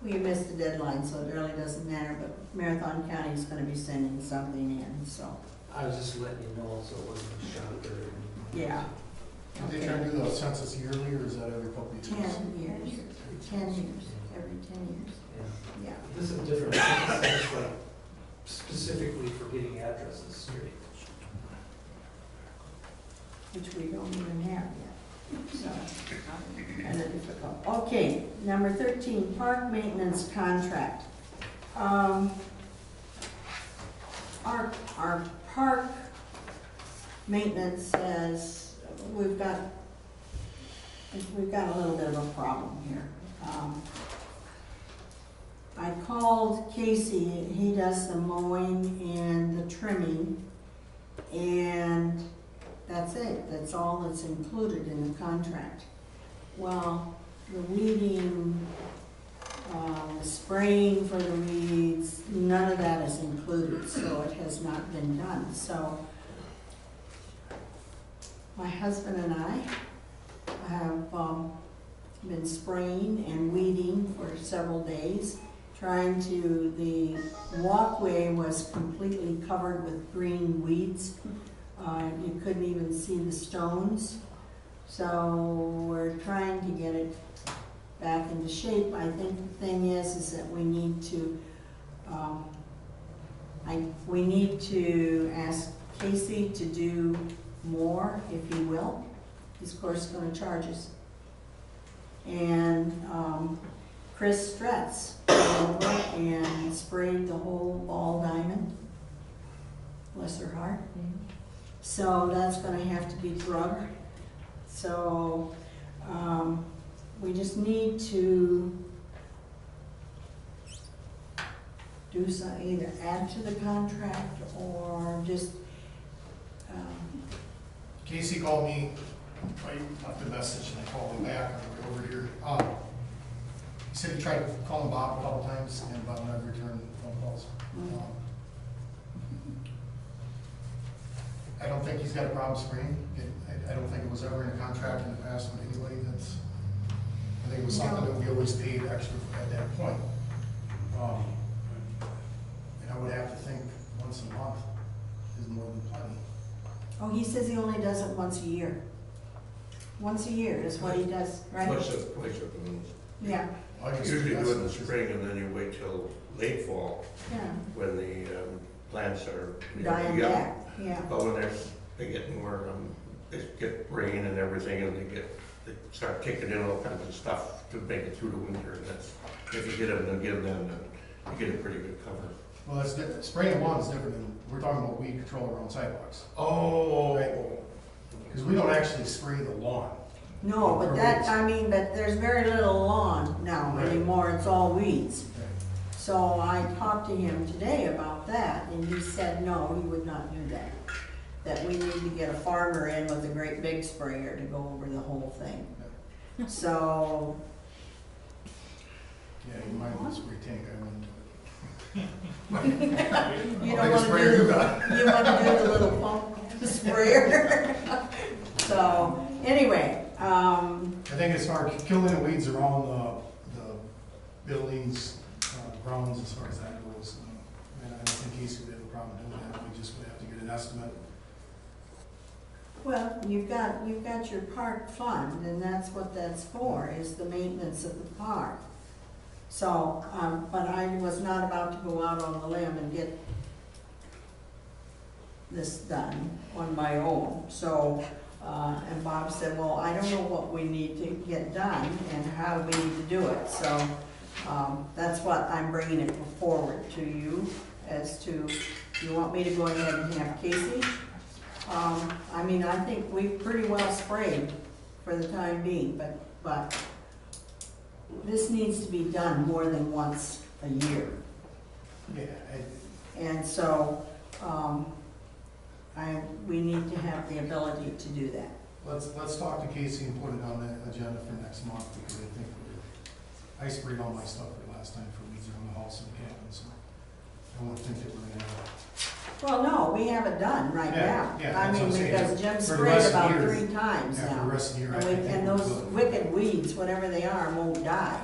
we missed the deadline, so it really doesn't matter, but Marathon County's gonna be sending something in, so, I was just letting you know so it wasn't a shocker. yeah. Do they try to do the census yearly, or is that every couple of years? 10 years, 10 years, every 10 years, Yeah. yeah. This is different, it's like specifically for getting addresses straight. Which we don't even have yet, so, kind of difficult. Okay, number 13, park maintenance contract. Our park maintenance says, we've got a little bit of a problem here. I called Casey, he does the mowing and the trimming, and that's it, that's all that's included in the contract. Well, the weeding, the spraying for the weeds, none of that is included, so it has not been done. So my husband and I have been spraying and weeding for several days, the walkway was completely covered with green weeds. You couldn't even see the stones. So we're trying to get it back into shape. I think the thing is that we need to ask Casey to do more, if he will. He's of course going to charge us. And Chris Stretz came over and sprayed the whole ball diamond. Bless her heart. So that's going to have to be drugged. So we just need to do some, either add to the contract or just. Casey called me, I left a message and I called him back on the way over here. He said he tried calling Bob a couple times and Bob never returned phone calls. I don't think he's got a problem spraying. I don't think it was ever in a contract in the past, but anyway, I think it was something that we always paid extra at that point. And I would have to think once a month is more than plenty. Oh, he says he only does it once a year. Once a year is what he does, right? Twice a month. Yeah, August, Usually that's do it in the just- spring and then you wait till late fall Yeah, when the plants are. dying young. back, yeah. But when they get more, they get rain and everything and they start kicking in all kinds of stuff to make it through the winter. And that's, if you get them again, then you get a pretty good cover. Well, that's different. Spraying lawn is different than, we're talking about weed control around sidewalks. Oh. Because we don't actually spray the lawn. No, but that, I mean, but there's very little lawn now Right. anymore, it's all weeds. So I talked to him today about that, and he said, no, he would not do that. That we need to get a farmer in with a great big sprayer to go over the whole thing. So, Yeah, you might want to spray tank, I wouldn't do it. you How don't big a wanna sprayer do, you got? you wanna do the little pump sprayer. So, anyway, I think as far as killing the weeds around the buildings, grounds, as far as that goes, and I don't think Casey would have a problem doing that, we just would have to get an estimate. well, you've got your park fund, and that's what that's for, is the maintenance of the park. So, but I was not about to go out on the limb and get this done on my own. So, and Bob said, well, I don't know what we need to get done and how we need to do it. So, that's what I'm bringing it forward to you as to, you want me to go ahead and have Casey? I mean, I think we've pretty well sprayed for the time being, but this needs to be done more than once a year. Yeah, And so, we need to have the ability to do that. let's talk to Casey and put it on the agenda for next month, because I think I sprayed all my stuff the last time for weeds around the house and cabin, so I won't think that we're gonna have it. Well, no, we have it done right Yeah, now. yeah, I that's what mean, I'm saying. because Jim For the sprayed rest of the about year. 3 times Yeah, for now. the rest of the year, I And think and we're those good. wicked weeds, whatever they are, won't die.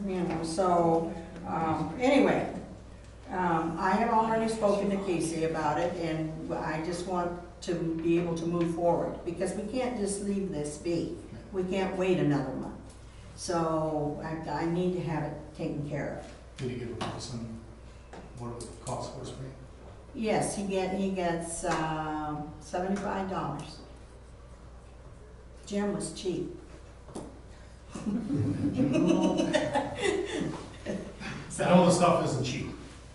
You know, so, anyway, I have already spoken to Casey about it, and I just want to be able to move forward, because we can't just leave this be. We can't wait another month. So, I need to have it taken care of. Did he give a price on what it would cost for spray? Yes, he gets $75. Jim was cheap. I know the stuff isn't cheap.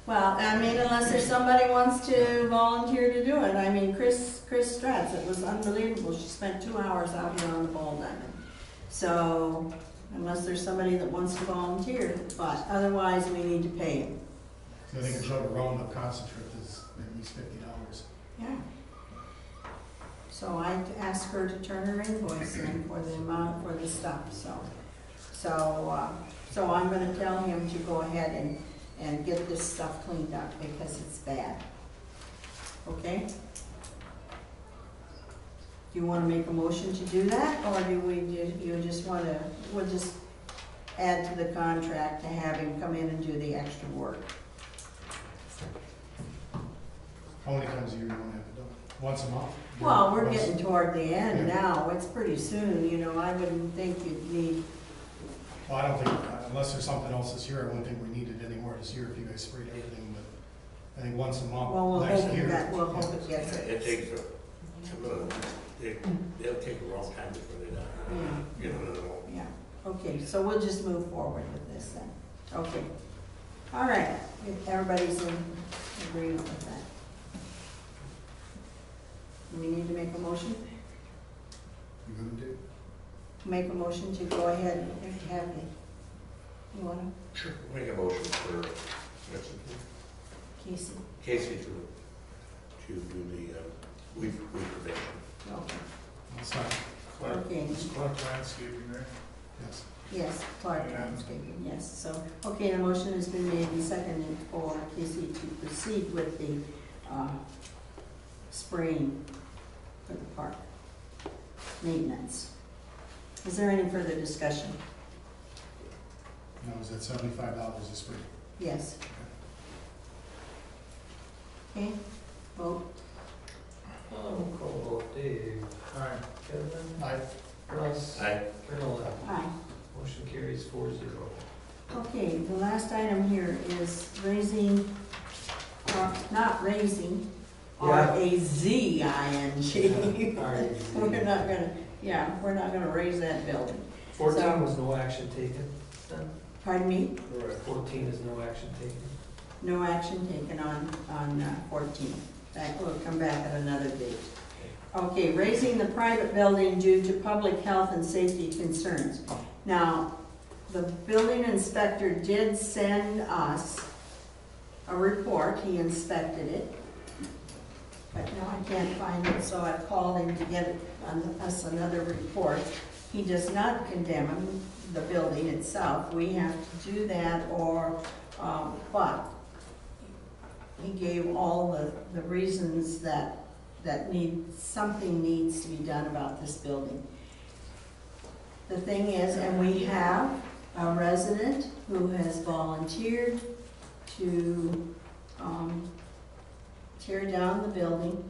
Well, I mean, unless there's somebody wants to volunteer to do it. I mean, Chris Stratz, it was unbelievable. She spent 2 hours out here on the ball diamond. So, unless there's somebody that wants to volunteer, but otherwise we need to pay him. So I think a jug of Roundup concentrate is at least $50. Yeah. So I asked her to turn her invoice in for the amount for the stuff, so I'm gonna tell him to go ahead and get this stuff cleaned up because it's bad. Okay? Do you wanna make a motion to do that, or do you just wanna, we'll just add to the contract to have him come in and do the extra work? How many times a year do you want to have it done? Once a month? Well, we're Once- getting toward the end Yeah. now, it's pretty soon, you know, I wouldn't think you'd need, Well, I don't think, unless there's something else this year, I wouldn't think we need it anymore this year if you guys sprayed everything, but I think once a well, month we'll next hope year. we'll hope it gets It it. takes they'll take a long time before they die. Yeah, You know, yeah, okay, so we'll just move forward with this then, okay. All right, if everybody's in agreement with that. We need to make a motion? You gonna do? Make a motion to go ahead and have it. You wanna, sure, make a motion for, what's it, Casey? Casey to do the weed prevention. Okay, That's not, okay, Is Clark Landscaping there? yes. yes, Clark Landscaping, yes, so, okay, the motion has been made and seconded for Casey to proceed with the, spraying for the park maintenance. Is there any further discussion? No, is that $75 a spray? Yes. Okay, vote. Call Dave, Aye. Kevin, Aye. Russ, Aye. Carol. Aye. Motion carries 4-0. Okay, the last item here is raising, not raising, Yeah. R-A-Z-I-N-G. R-A-Z. We're not gonna, yeah, we're not gonna raise that building. 14 was no action taken then? Pardon me? Correct. 14 is no action taken. No action taken on 14. That will come back at another date. Okay, raising the private building due to public health and safety concerns. Now, the building inspector did send us a report, he inspected it. But now I can't find it, so I called him to get us another report. He does not condemn the building itself, we have to do that but he gave all the reasons that something needs to be done about this building. The thing is, and we have a resident who has volunteered to tear down the building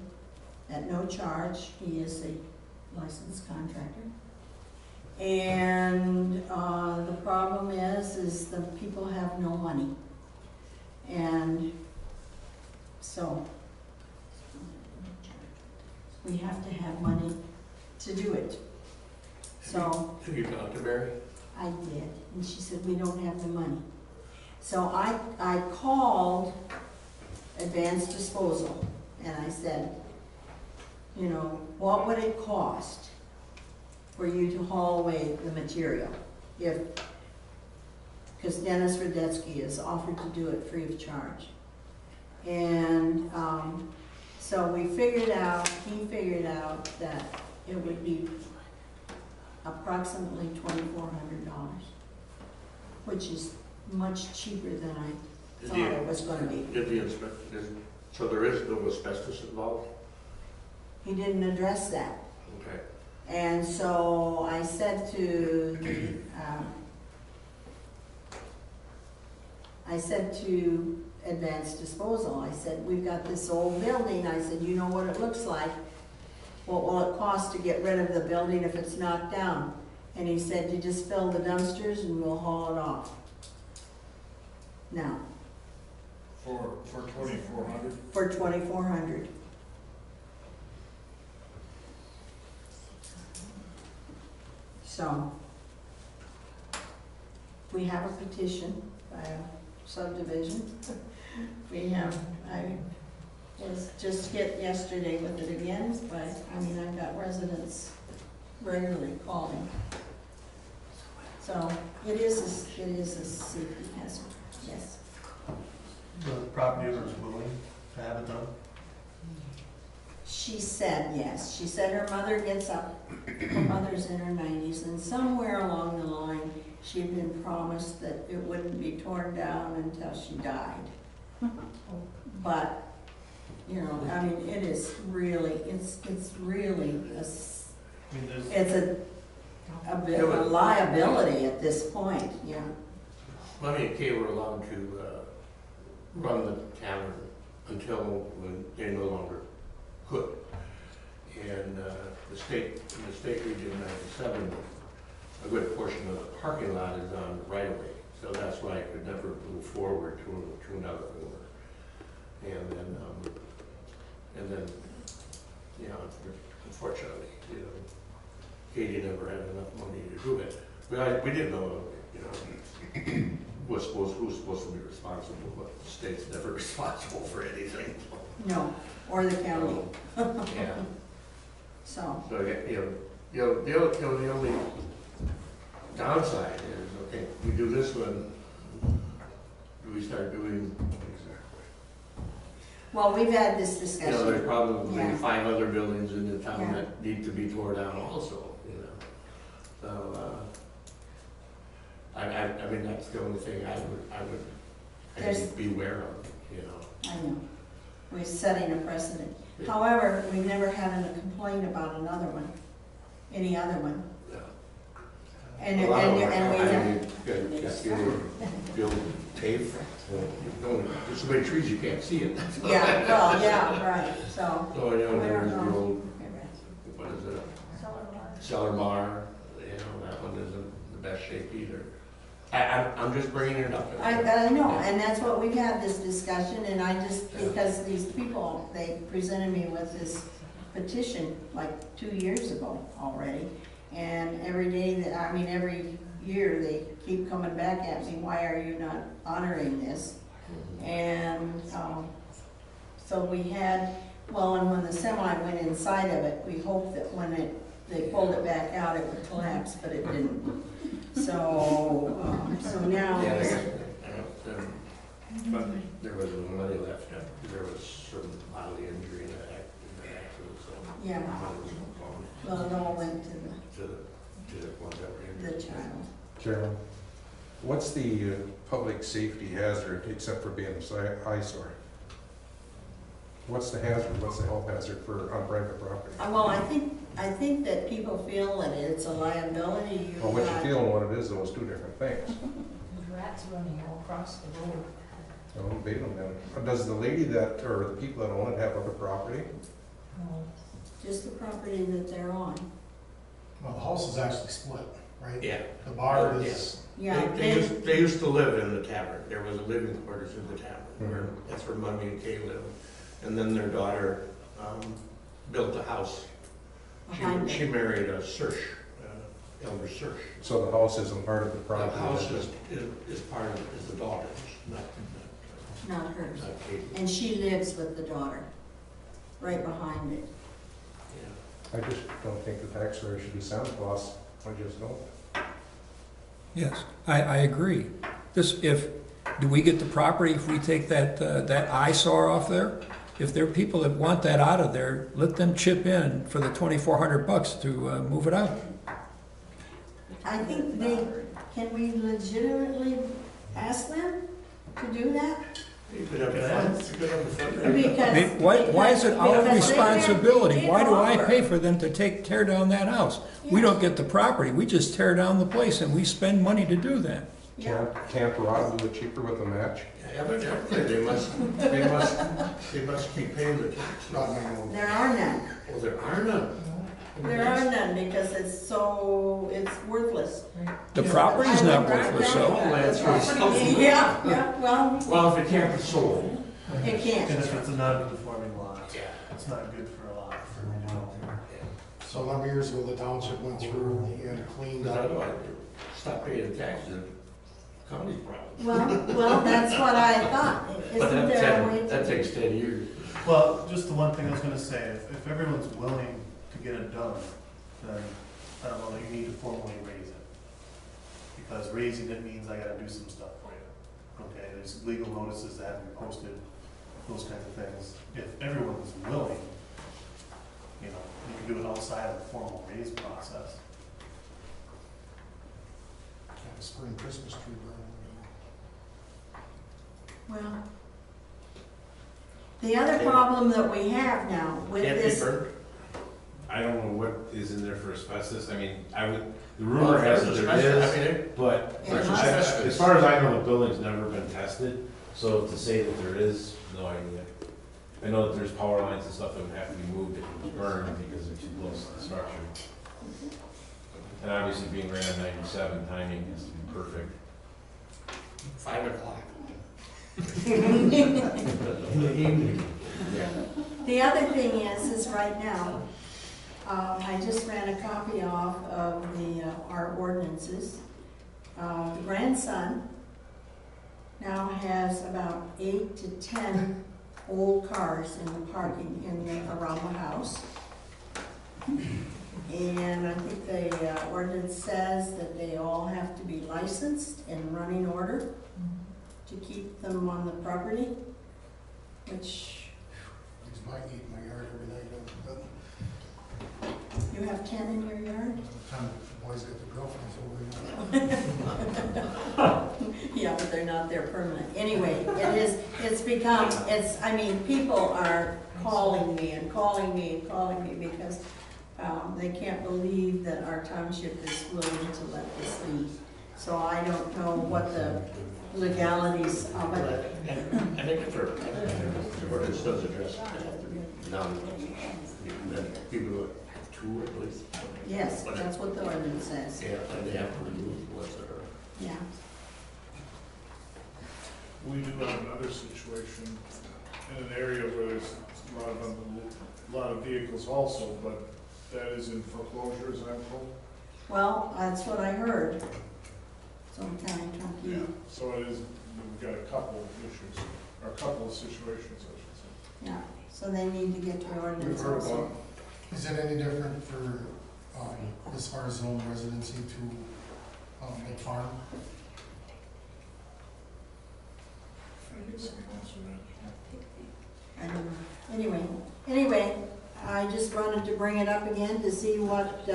at no charge. He is a licensed contractor. And the problem is the people have no money. And so we have to have money to do it. So Have you talked to Mary? I did, and she said, we don't have the money. So I called Advanced Disposal, and I said, you know, what would it cost for you to haul away the material? Because Dennis Radetsky has offered to do it free of charge. And so he figured out that it would be approximately $2,400, which is much cheaper than I thought it was going to be. Did the inspector, so there is no asbestos involved? He didn't address that. Okay. And so I said to Advanced Disposal, I said, we've got this old building. I said, you know what it looks like? What will it cost to get rid of the building if it's knocked down? And he said, you just fill the dumpsters and we'll haul it off. Now. For 2,400? For 2,400. So, we have a petition by a subdivision. I was just hit yesterday with it again, but I mean, I've got residents regularly calling. So, it is a safety hazard, yes. The property owner is willing to have it done? She said yes. She said her mother gets up, her mother's in her 90s, and somewhere along the line, she'd been promised that it wouldn't be torn down until she died. But, you know, I mean, it is really, it's really, it's a bit of a liability at this point, yeah. Money and Kay were allowed to run the tavern until when they no longer could. And the state region 97, a good portion of the parking lot is on right of way. So that's why I could never move forward to another owner. And then, you know, unfortunately, you know, Katie never had enough money to do it. But we didn't know, you know, who's supposed to be responsible, but the state's never responsible for anything. No, or the county. Yeah. So, So, the only downside is, okay, we do this one, do we start doing, well, we've had this you discussion. know, there's probably Yeah. 5 other buildings in the town Yeah. that need to be torn down also, you know. So, I mean, that's the only thing I would be aware of, you know. I know. We're setting a precedent. However, we've never had a complaint about another one, any other one. Yeah. And A lot of them we build tape, there's so many trees you can't see it. yeah, well, yeah, right, so. So, you know, I there's don't the know. old, what is it? Cellar Bar, you know, that one is the best shape either. I'm just bringing it up. I know, and that's what we've had this discussion, and I just, because these people, they presented me with this petition like 2 years ago already, and every day that, I mean, every year they keep coming back at me, why are you not honoring this? And so we had, well, and when the semi went inside of it, we hoped that when they pulled it back out, it would collapse, but it didn't. So, so now. Yeah, but there was money left, there was some bodily injury in that accident, so. Yeah. Money was gone Well, it all went to to the ones that were the injured. child. Chairman, what's the public safety hazard except for being an eyesore? What's the hazard, what's the health hazard for on private property? Well, I think that people feel that it's a liability. Well, what you feel and what it is, those two different things. There's rats running all across the road. No, they don't have, does the lady that, or the people that own it have other property? Just the property that they're on. Well, the house is actually split, right? Yeah. The bar is, Yeah. They used to live in the tavern. There was a living quarters in the tavern, where that's where Mummy and Kay lived. And then their daughter built a house. Behind She married a Sersh, Elder Sersh. So the house isn't part of the The property? house is part of, is the daughter's, Not hers. not Katie. And she lives with the daughter, right behind it. Yeah. I just don't think the taxpayer should be Santa Claus. I just don't. Yes, I agree. Do we get the property if we take that eyesore off there? If there are people that want that out of there, let them chip in for the $2,400 to move it out. I think can we legitimately ask them to do that? You could have the front. Because. Why is it our because responsibility? they Why do I offer. pay for them to tear down that house? We don't get the property, we just tear down the place and we spend money to do that. Yeah. Can't Rod do it cheaper with a match? Evidently, they must be paying the tax. There are none. Well, there are none. There are none because it's worthless. The property's not worthless, so. Yeah, well, Well, if it can't be sold. it can't. And if it's a non-conforming lot, it's not good for a lot. so a number of years ago, the township went through and cleaned up. Otherwise, stop paying taxes, county's problem. Well, that's what I thought. But Isn't there a way that to? takes 10 years. Well, just the one thing I was gonna say, if everyone's willing to get it done, then, I don't know, you need to formally raise it. Because raising it means I gotta do some stuff for you. Okay, there's legal notices that have to be posted, those kinds of things. If everyone's willing, you know, you can do it outside of the formal raise process. Have a spring Christmas tree burning. Well, the other problem that we have now with Can't be this. burnt. I don't know what is in there for asbestos. I mean, The rumor has it there is, but It must- as far as I know, the building's never been tested, so to say that there is, no idea. I know that there's power lines and stuff that would have to be moved if it was burned because they're too close to the structure. And obviously being ran on 97, timing has to be perfect. 5 o'clock. In the evening. The other thing is right now, I just ran a copy off of our ordinances. The grandson now has about 8 to 10 old cars in the parking around the house. And I think the ordinance says that they all have to be licensed in running order to keep them on the property, which These might eat my yard every night, but you have 10 in your yard? by the time the boys get their girlfriends over, Yeah, but they're not there permanent. Anyway, I mean, people are calling me because they can't believe that our township is willing to let this be. So I don't know what the legalities of it. And I think if the ordinance does address people two at least. Yes, that's what the ordinance says. Yeah, and they have to remove the ones that are. Yeah. We do have another situation in an area where there's a lot of vehicles also, but that is in foreclosure, as I'm told. Well, that's what I heard. Sometime, Yeah, so it is, we've got a couple of issues, or a couple of situations, I should say. yeah, so they need to get to the We've ordinance heard also. about, Is it any different for, as far as zone residency to, a farm? I don't know. Anyway, I just wanted to bring it up again to see what,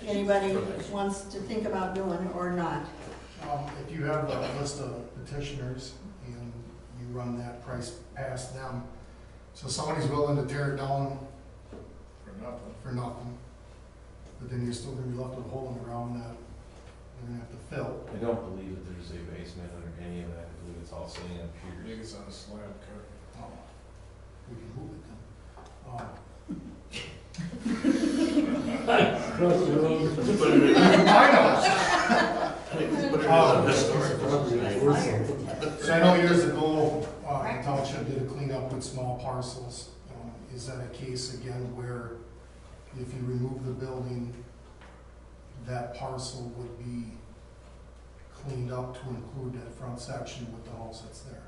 anybody wants to think about doing or not. If you have a list of petitioners and you run that price past them, so somebody's willing to tear it down for nothing, but then you're still gonna be left with a hole in the ground that you're gonna have to fill. I don't believe that there's a basement under any of that. I believe it's all sitting on I think piers. it's on a slab car. Oh, we can move it then. So I know years ago, the township did a cleanup with small parcels. Is that a case again where if you remove the building, that parcel would be cleaned up to include that front section with the house that's there?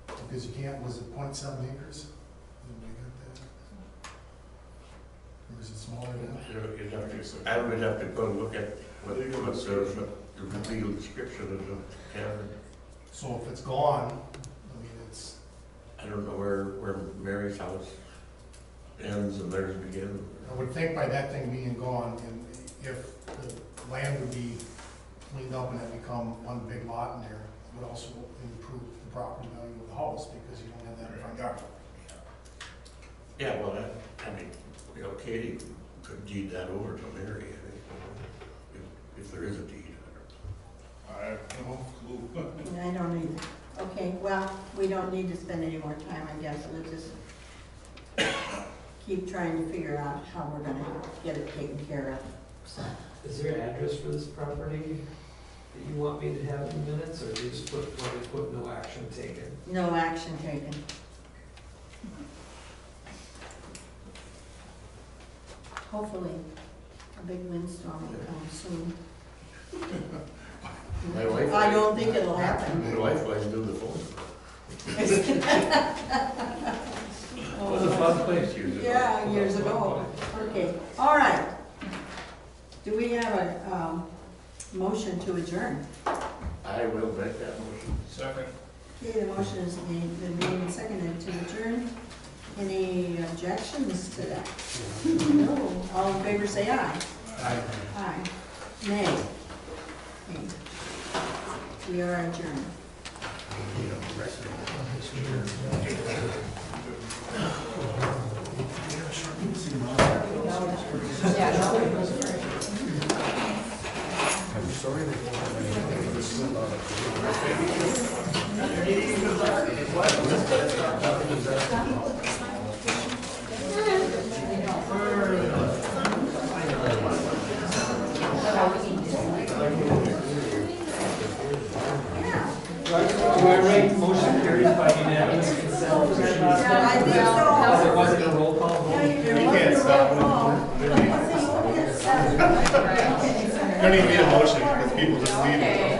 Because you can't, was it 0.7 acres? Did we get that? Or is it smaller than that? I would have to go and look at what the legal description of the cabin. So if it's gone, I mean, it's, I don't know where Mary's house ends and theirs begins. I would think by that thing being gone, and if the land would be cleaned up and it become one big lot in there, it would also improve the property value of the house because you don't have that in front yard. Yeah, well, I mean, you know, Katie could deed that over to Mary, I think, if there is a deed. I have no clue. I don't either. Okay, well, we don't need to spend any more time, I guess. We'll just keep trying to figure out how we're gonna get it taken care of, so. Is there an address for this property that you want me to have in minutes, or do you just want to put no action taken? No action taken. Hopefully, a big windstorm will come soon. My wife- I don't think it'll happen. My wife likes to do the phone. It was a fun place years ago. Yeah, years ago. Okay, all right. Do we have a motion to adjourn? I will make that motion. Second. Okay, the motion has been made and seconded to adjourn. Any objections to that? No. All in favor, say aye. Aye. Aye. Nay. Okay. We are adjourned. I'm sorry they don't have anything for Do I rate motion carries by unanimous consent? Yeah, I think so. Because it wasn't a roll call vote? You can't stop. There need to be a motion because people just leave it.